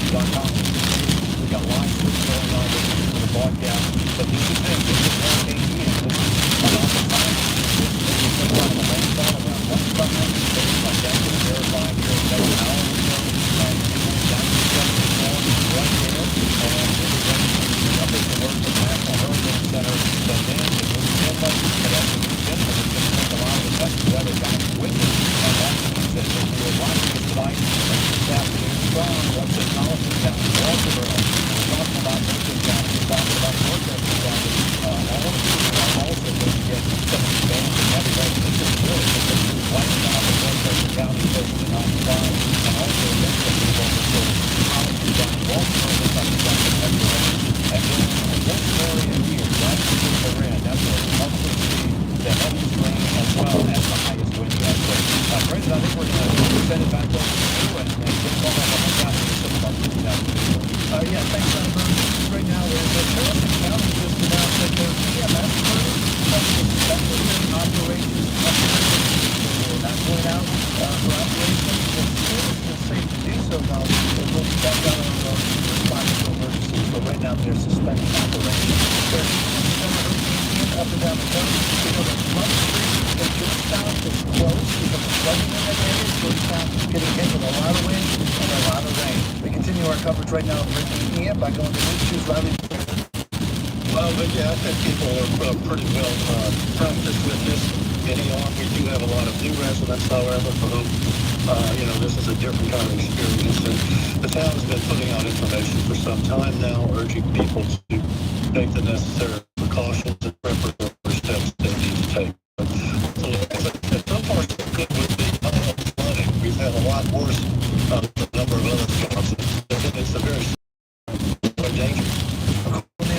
We've got live streams going on with the broadcast, but this is it. This is Hurricane Ian. This is about the time. This is a lot of rainfall around 1 based on that to verify here in 7 hours or so. And it was down to 74 right there. And this is up at the work of the National Hurricane Center. But then it moves inland, and as it moves inland, it's going to take a lot of the best weather back with it. And that means that if you were watching it tonight and this afternoon, what's in Collison County, Walterboro, we're talking about Lincoln County, we're talking about Dorchester County, all of these are also going to get some of the bands and heavy rain. This is really just a new lightning out of Dorchester County, close to 95, and also Lincoln, so Collison County, Walterboro, we're talking about the heavy rain. And then this area here, right through the red, that's where we mostly see the heaviest rain as well as the highest wind gusts. So, Brendan, I think we're going to send it back over to you and get going on the hunt down to some of our crews down there. Yeah, thanks, Senator. Right now, the Charleston County just announced that their EMS crew has suspended their operations. They're not going out for operations. As soon as it's safe to do so, now, they will be back out on the road to respond to emergencies. So right now, they're suspending operations. They're up and down the coast. We know that Plum Street in Georgetown is closed because of flooding in that area. Georgetown is getting hit with a lot of wind and a lot of rain. We continue our coverage right now of Hurricane Ian by going to News Choose Riley. Well, yeah, I think people are pretty well practiced with this. We do have a lot of new residents, however, for whom, this is a different kind of experience. And the town has been putting out information for some time now, urging people to take the necessary precautions and preparatory steps they need to take. So far, so good with the flooding. We've had a lot worse number of other storms. It's a very dangerous.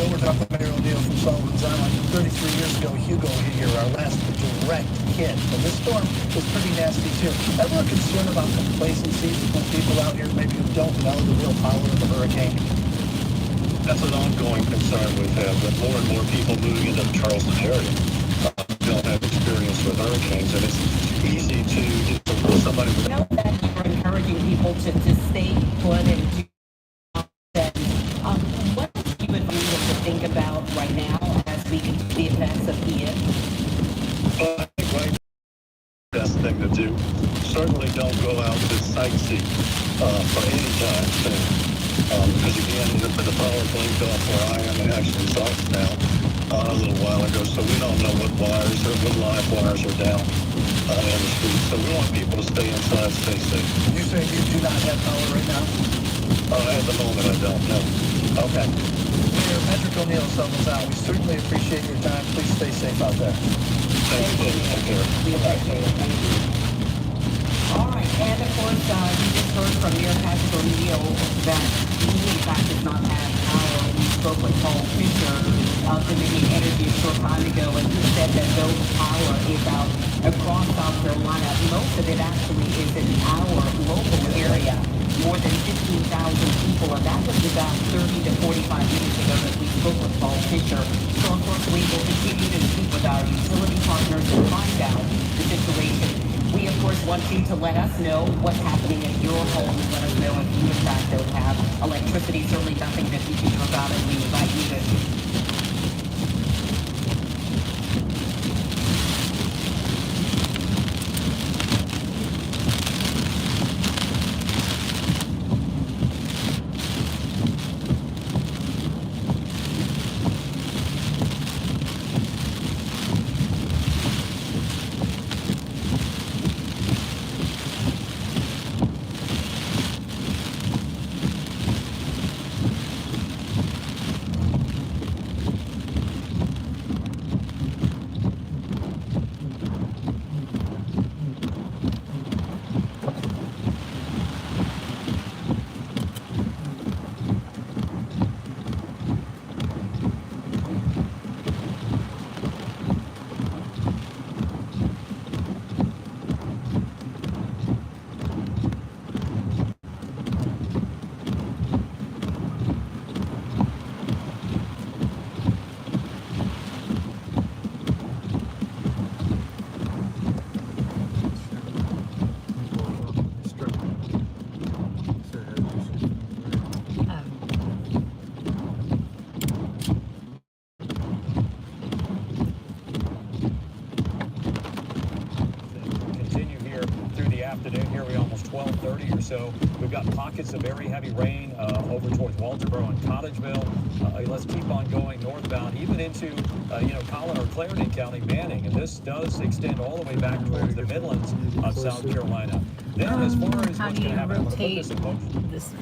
We're talking about Mayor O'Neill from Sullivan's Island. 33 years ago, Hugo hit here, our last direct hit. And this storm was pretty nasty, too. Ever a concern about complacency from people out here, maybe who don't know the real power of the hurricane? That's an ongoing concern we've had with more and more people moving into the Charleston area. Don't have experience with hurricanes, and it's easy to somebody with... I know that you're encouraging people to stay put and do that. What do you advise them to think about right now as we can see the effects of Ian? Well, I think right now, the best thing to do, certainly don't go out to sightsee for any time soon. Because again, the power blinked off where I am and actually it's off now a little while ago, so we don't know what wires or what live wires are down in the street. So we want people to stay inside, stay safe. You say you do not have power right now? At the moment, I don't know. Okay. Mayor Patrick O'Neill summons out. We certainly appreciate your time. Please stay safe out there. Thanks, folks. Take care. We appreciate it. Thank you. All right, and of course, you just heard from Mayor Patrick O'Neill that he, in fact, does not have power. We spoke with Paul Fisher of Dominion Energy a short time ago, and he said that though power is out across South Carolina, most of it actually is in our local area. More than 15,000 people, and that was about 30 to 45 minutes ago that we spoke with Paul Fisher. So, of course, we will continue to speak with our utility partners and find out the situation. We, of course, want you to let us know what's happening at your home and let us know if you, in fact, don't have electricity. Certainly nothing that we can do about it. We invite you to So we've got pockets of very heavy rain over towards Walterboro and Cottageville. Let's keep on going northbound, even into, Collin or Clarendon County, Manning. And this does extend all the way back towards the Midlands of South Carolina. Then as far as how what's do going you to happen, I'm going to put rotate this in motion. this?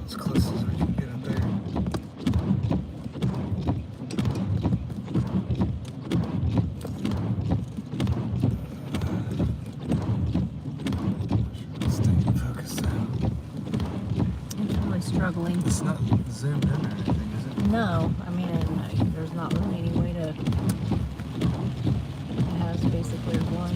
As close as we can get in there. Staying focused now. I'm really struggling. It's not zoomed in or anything, is it? No, I mean, there's not really any way to. It has basically one.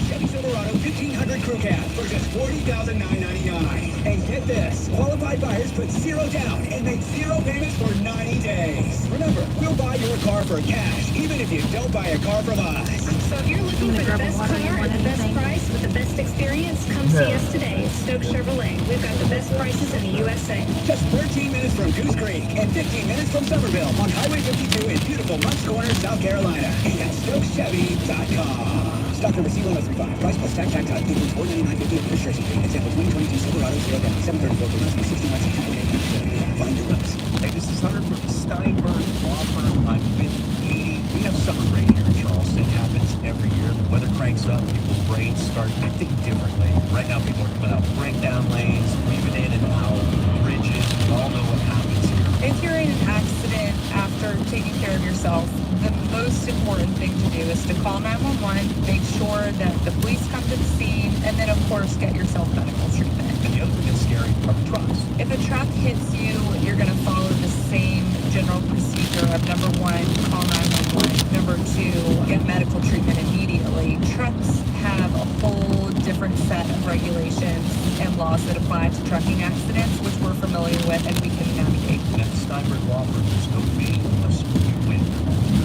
Chevy Silverado 1500 Crew Cab for just $40,999. And get this, qualified buyers put zero down and make zero payments for 90 days. Remember, we'll buy your car for cash, even if you don't buy a car from us. So if you're looking for the best car at the best price with the best experience, come see us today at Stokes Chevrolet. We've got the best prices in the USA. Just 13 minutes from Goose Creek and 15 minutes from Somerville on Highway 52 in beautiful Munch Corner, South Carolina. And at StokesChevy.com. Stock number C1035. Price plus tax type equals $499.50 for registration fee. Example 2022 Silverado 0 down 734 for less than 60 months and 2.8. Find your reps. Hey, this is Hunter from Steinberg Law Firm. I'm with Katie. We have summer rain here in Charleston. It happens every year. The weather cranks up. People's brains start acting differently. Right now, people are coming out breakdown lanes, weaving in and out, bridges. We all know what happens here. If you're in an accident after taking care of yourself, the most important thing to do is to call 911, make sure that the police come to the scene, and then, of course, get yourself medical treatment. And the other thing that's scary are the trucks. If a truck hits you, you're going to follow the same general procedure of number one, call 911. Number two, get medical treatment immediately. Trucks have a whole different set of regulations and laws that apply to trucking accidents, which we're familiar with and we can navigate. And at Steinberg Law Firm, there's no fee unless you win.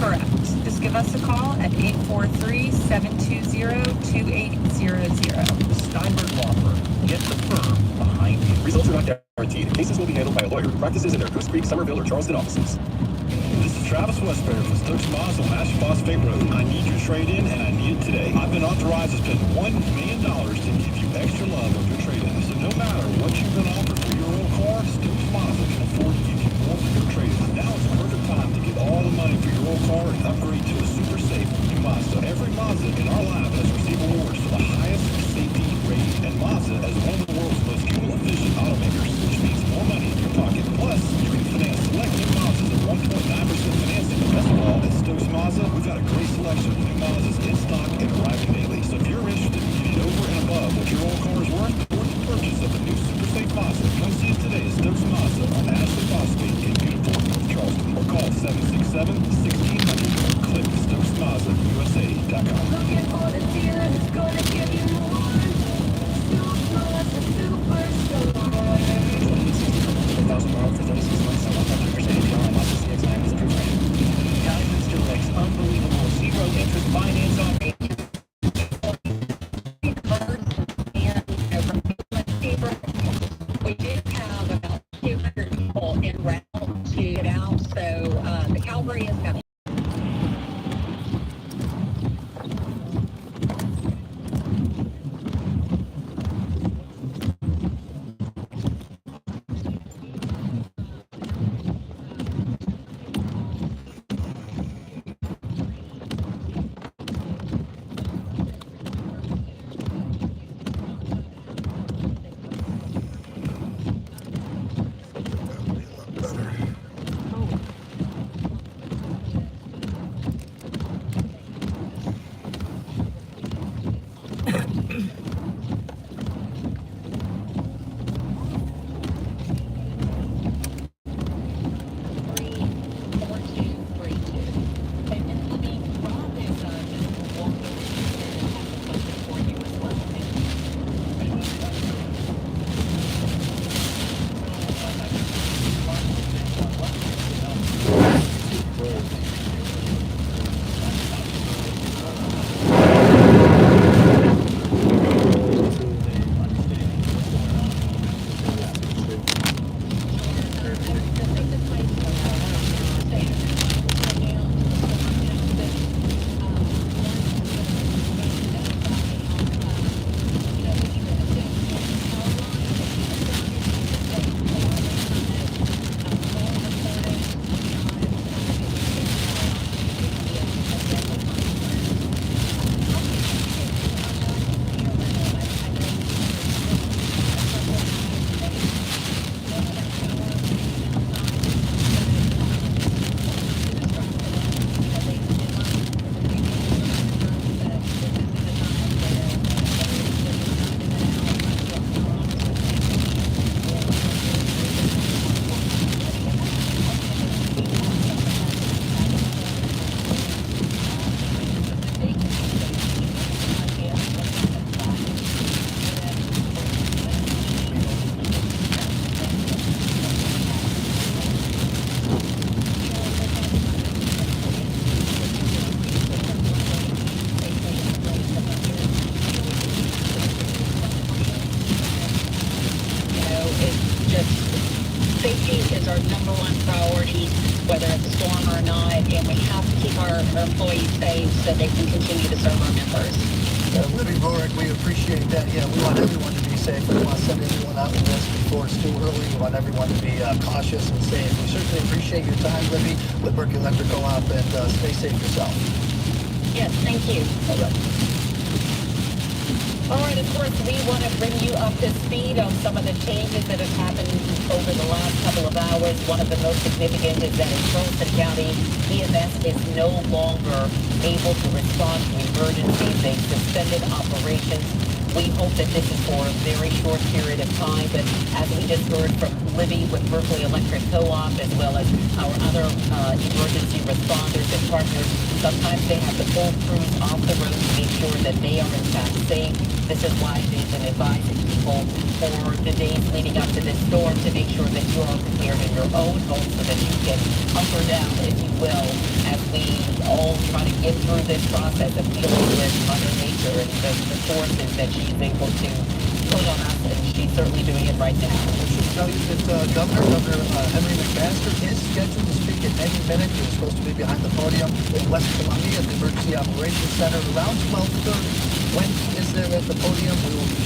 Correct. Just give us a call at 843-720-2800. Steinberg Law Firm. Get the firm behind you. Results are not guaranteed. Cases will be handled by a lawyer who practices in their Goose Creek, Somerville, or Charleston offices. This is Travis Westbury from Stokes Mazda on Ash Phosphate Road. I need your trade-in, and I need it today. I've been authorized to spend $1 million to give you extra love on your trade-in. So no matter what you've been offered for your old car, Stokes Mazda can afford to give you more for your trade-in. Now is the perfect time to get all the money for your old car and upgrade to a super safe new Mazda. Every Mazda in our lab has received awards for the highest safety rating, and Mazda is one of the world's most fuel-efficient automakers, which means more money in your pocket. Plus, you can finance select new Mazdas at 1.9% financing. Best of all, at Stokes Mazda, we've got a great selection of new Mazdas in stock and arriving daily. So if you're interested in getting over and above what your old car is worth towards the purchase of a new super safe Mazda, come see us today at Stokes Mazda on Ashley Phosphate in Uniform, North Charleston, or call 767-1600 or click StokesMazdaUSA.com. Looking for the deal that's gonna give you more. Stokes Mazda Superstore. 1,000 miles for 36 months, so 100% APR on Mazda CX-9 is approved rate. Diamonds Direct, unbelievable zero interest finance on We did have about 200 people en route to get out, so the cavalry is coming. employees safe so they can continue to serve our members. Libby Rorick, we appreciate that. Yeah, we want everyone to be safe. We want to send everyone out in this before it's too early. We want everyone to be cautious and safe. We certainly appreciate your time, Libby, with Berkeley Electric Co-op, and stay safe yourself. Yes, thank you. All right. All right, of course, we want to bring you up to speed on some of the changes that have happened over the last couple of hours. One of the most significant is that in Charleston County, EMS is no longer able to respond to emergencies. They've suspended operations We hope that this is for a very short period of time, but as we just heard from Libby with Berkeley Electric Co-op, as well as our other emergency responders and partners, sometimes they have to pull crews off the road to make sure that they are in fact safe. This is why they've been advising people for the days leading up to this storm to make sure that you are prepared in your own home so that you can hunker down, if you will, as we all try to get through this process of dealing with Mother Nature and the forces that she's able to put on us, and she's certainly doing it right now. I should tell you that Governor Henry McMaster is scheduled to speak at any minute. He was supposed to be behind the podium in West Columbia at the Emergency Operations Center around 12:30. When he is there at the podium, we will be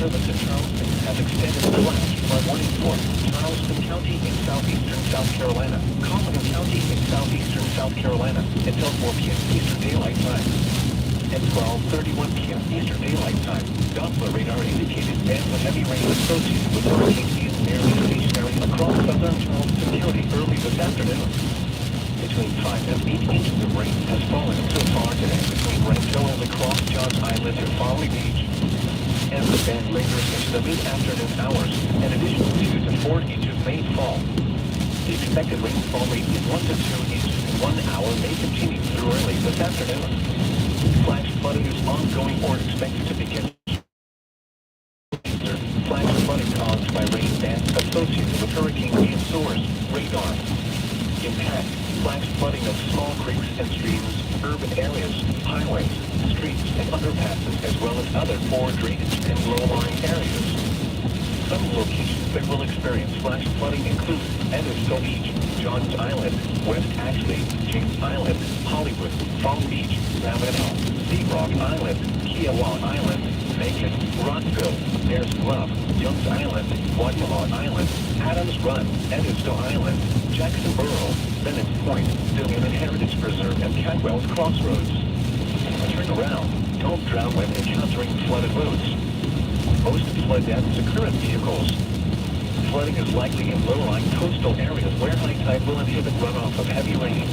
Service in Charleston has extended the last flood warning for Charleston County in southeastern South Carolina, Collin County in southeastern South Carolina until 4 p.m. Eastern Daylight Time. At 12:31 p.m. Eastern Daylight Time, Doppler radar indicated bands of heavy rain associated with Hurricane Ian nearly stationary across southern Charleston County early this afternoon. Between 5 and 8 inches of rain has fallen so far today between Rancho and Lacrosse, Johns Island, and Folly Beach. As the band lingers into the mid-afternoon hours, an additional 2 to 4 inches may fall. The expected rainfall rate is 1 to 2 inches in 1 hour may continue through early this afternoon. Flash flooding is ongoing or expected to begin. Flash flooding caused by rain bands associated with Hurricane Ian source radar. Impact: flash flooding of small creeks and streams, urban areas, highways, streets, and underpasses, as well as other poor drainage and low-lying areas. Some locations that will experience flash flooding include Edisto Beach, Johns Island, West Ashley, James Island, Hollywood, Palm Beach, Ravenel, Sea Rock Island, Kiowa Island, Macon, Rockville, Bears Bluff, Youngs Island, Guatemala Island, Adams Run, Edisto Island, Jackson Borough, Bennett's Point, Dillion and Heritage Preserve, and Cadwell's Crossroads. Turn around. Don't drown when encountering flooded roads. Most flood deaths occur in vehicles. Flooding is likely in low-lying coastal areas where high tide will inhibit runoff of heavy rain.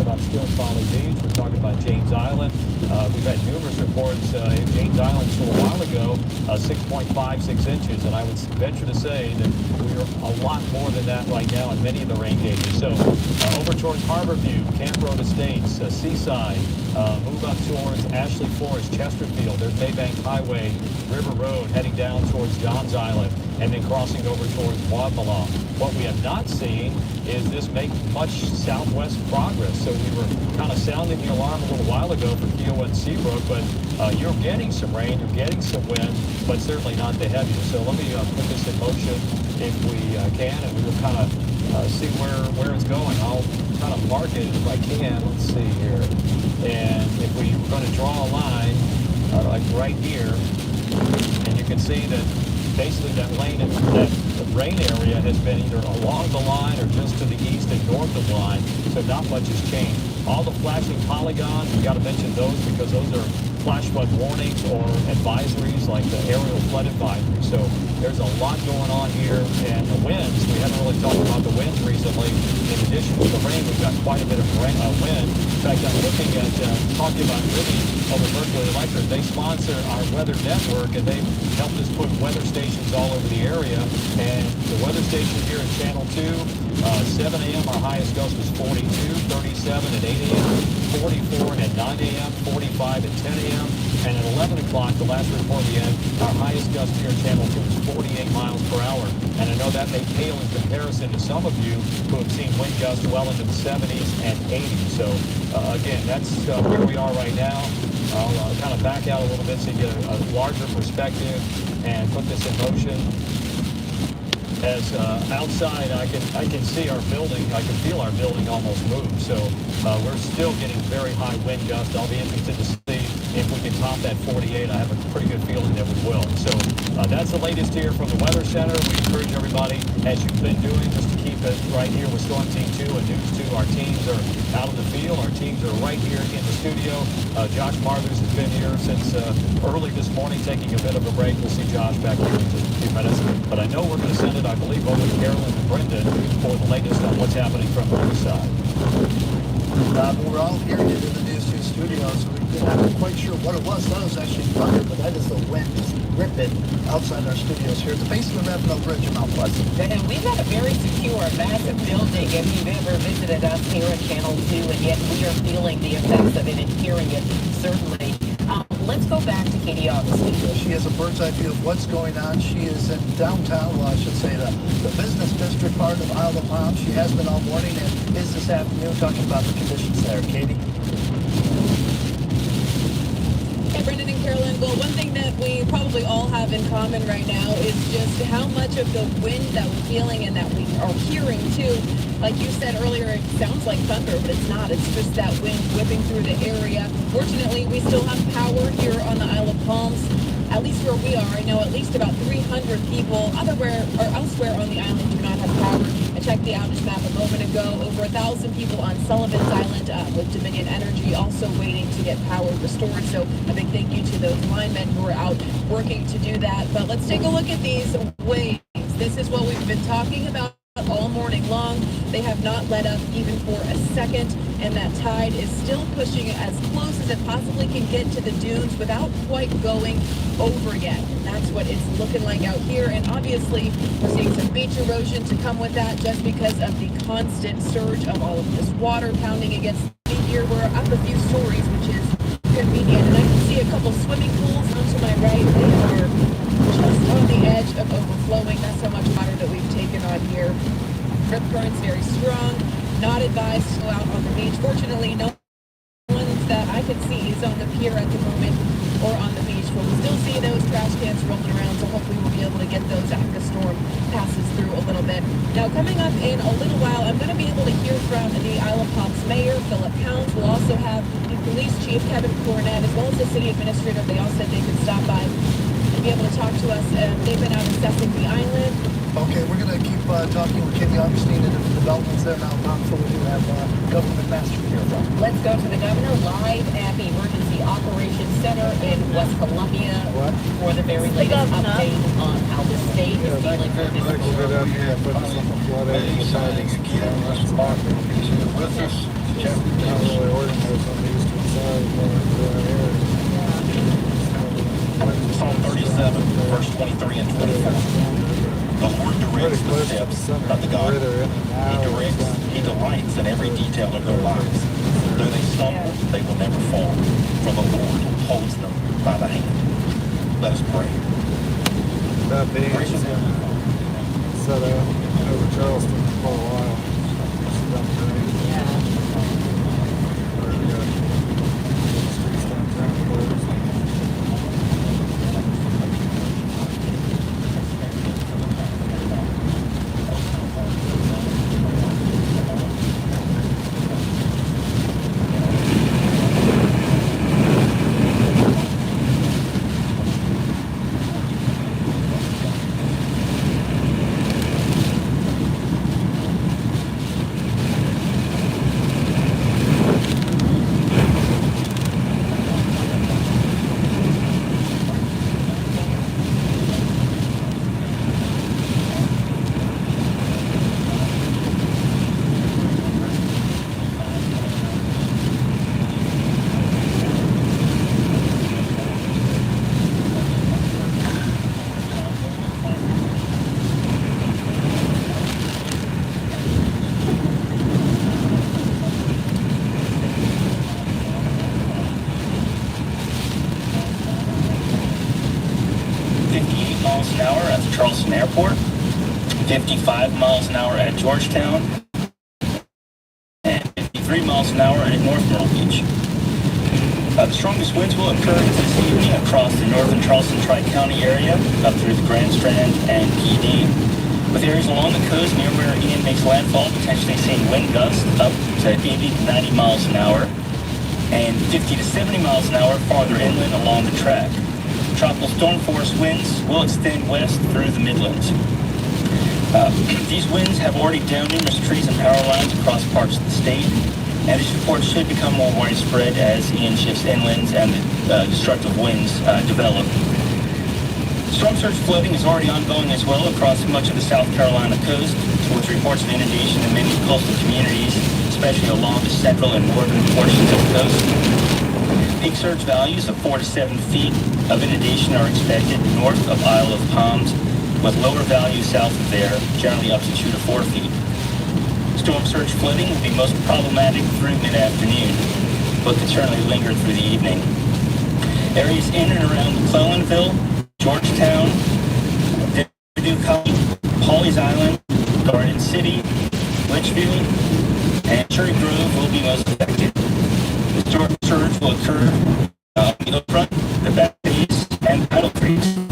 About still Folly Beach. We're talking about James Island. We've had numerous reports in James Island a while ago, 6.56 inches, and I would venture to say that we're a lot more than that right now in many of the rain gauges. So over towards Harborview, Camp Road Estates, Seaside, move up towards Ashley Forest, Chesterfield. There's Maybank Highway, River Road, heading down towards Johns Island, and then crossing over towards Guatemala. What we have not seen is this make much southwest progress. So we were kind of sounding the alarm a little while ago for Kiowa and Seabrook, but you're getting some rain, you're getting some wind, but certainly not the heaviest. So let me put this in motion if we can, and we will kind of see where it's going. I'll kind of mark it if I can. Let's see here. And if we're going to draw a line, like right here, and you can see that basically that rain area has been either along the line or just to the east and north of the line, so not much has changed. All the flashing polygons, we got to mention those because those are flash flood warnings or advisories like the aerial flood advisory. So there's a lot going on here, and the winds, we haven't really talked about the winds recently. In addition to the rain, we've got quite a bit of wind. In fact, I'm looking at talking about Libby over Berkeley Electric. They sponsor our weather network, and they've helped us put weather stations all over the area. And the weather station here in Channel 2, 7 a.m. our highest gust was 42, 37 at 8 a.m., 44 at 9 a.m., 45 at 10 a.m., and at 11 o'clock, the last report of the end, our highest gust here in Channel 2 is 48 miles per hour. And I know that may pale in comparison to some of you who have seen wind gusts well into the 70s and 80s. So, again, that's where we are right now. I'll kind of back out a little bit so you get a larger perspective and put this in motion. as outside I can see our building, I can feel our building almost move. So we're still getting very high wind gusts. I'll be interested to see if we can top that 48. I have a pretty good feeling that we will. So that's the latest here from the Weather Center. We encourage everybody, as you've been doing, just to keep it right here with Storm Team 2 and News 2. Our teams are out in the field. Our teams are right here in the studio. Josh Marthers has been here since early this morning, taking a bit of a break. We'll see Josh back here in just a few minutes. But I know we're going to send it, I believe, over to Carolyn and Brendan for the latest on what's happening from the other side. We're all hearing it in the News 2 studio, so we're not quite sure what it was. That was actually thunder, but that is the wind just ripping outside our studios here at the base of the Ravenel Bridge in Mount Pleasant. And we've got a very secure, massive building. If you've ever visited us here at Channel 2, and yet we are feeling the effects of it and hearing it, certainly. Let's go back to Katie Augustine. She has a bird's eye view of what's going on. She is in downtown, well, I should say the business district part of Isle of Palm. She has been all morning and is this afternoon talking about the conditions there. Katie? Hey, Brendan and Carolyn. Well, one thing that we probably all have in common right now is just how much of the wind that we're feeling and that we are hearing, too. Like you said earlier, it sounds like thunder, but it's not. It's just that wind whipping through the area. Fortunately, we still have power here on the Isle of Palms, at least where we are. I know at least about 300 people elsewhere on the island do not have power. I checked the outage map a moment ago. Over 1,000 people on Sullivan's Island with Dominion Energy also waiting to get power restored. So a big thank you to those linemen who are out working to do that. But let's take a look at these waves. This is what we've been talking about all morning long. They have not let up even for a second, and that tide is still pushing as close as it possibly can get to the dunes without quite going over yet. And that's what it's looking like out here. And obviously, we're seeing some beach erosion to come with that just because of the constant surge of all of this water pounding against me here. We're up a few stories, which is convenient. And I can see a couple swimming pools onto my right. They are just on the edge of overflowing. That's how much water that we've taken on here. Rip current's very strong. Not advised to go out on the beach. Fortunately, no one that I can see is on the pier at the moment or on the beach. But we still see those trash cans rolling around, so hopefully we'll be able to get those after the storm passes through a little bit. Now, coming up in a little while, I'm going to be able to hear from the Isle of Palms Mayor, Philip Pounds. We'll also have the Police Chief, Kevin Cornett, as well as the City Administrator. They all said they could stop by and be able to talk to us. They've been out assessing the island. Okay, we're going to keep talking with Katie Augustine and different developments there now, so we do have Government Master here from. Let's go to the governor live at the Emergency Operations Center in West Columbia for the very latest update on how the state is dealing with this. Psalm 37, verse 23 and 24. The Lord directs the steps of the godly. He delights in every detail of their lives. Though they stumble, they will never fall, for the Lord holds them by the hand. Let us pray. That being set up over Charleston for a while. Charleston Airport, 55 miles an hour at Georgetown, and 53 miles an hour at North Myrtle Beach. The strongest winds will occur this evening across the northern Charleston Tri-County area, up through the Grand Strand and PD. With areas along the coast near where Ian makes landfall potentially seeing wind gusts up to 80 to 90 miles an hour and 50 to 70 miles an hour farther inland along the track. Tropical storm force winds will extend west through the Midlands. These winds have already downed numerous trees and power lines across parts of the state, and this report should become more widespread as Ian shifts inland and the destructive winds develop. Storm surge flooding is already ongoing as well across much of the South Carolina coast, with reports of inundation in many coastal communities, especially along the central and northern portions of the coast. Peak surge values of 4 to 7 feet of inundation are expected north of Isle of Palms, with lower values south of there, generally up to 2 to 4 feet. Storm surge flooding will be most problematic through mid-afternoon, but could certainly linger through the evening. Areas in and around McClellanville, Georgetown, Dubuque County, Pawleys Island, Garden City, Litchfield, and Cherry Grove will be most affected. The storm surge will occur on the Front, the Back Bays, and Idle Creeks.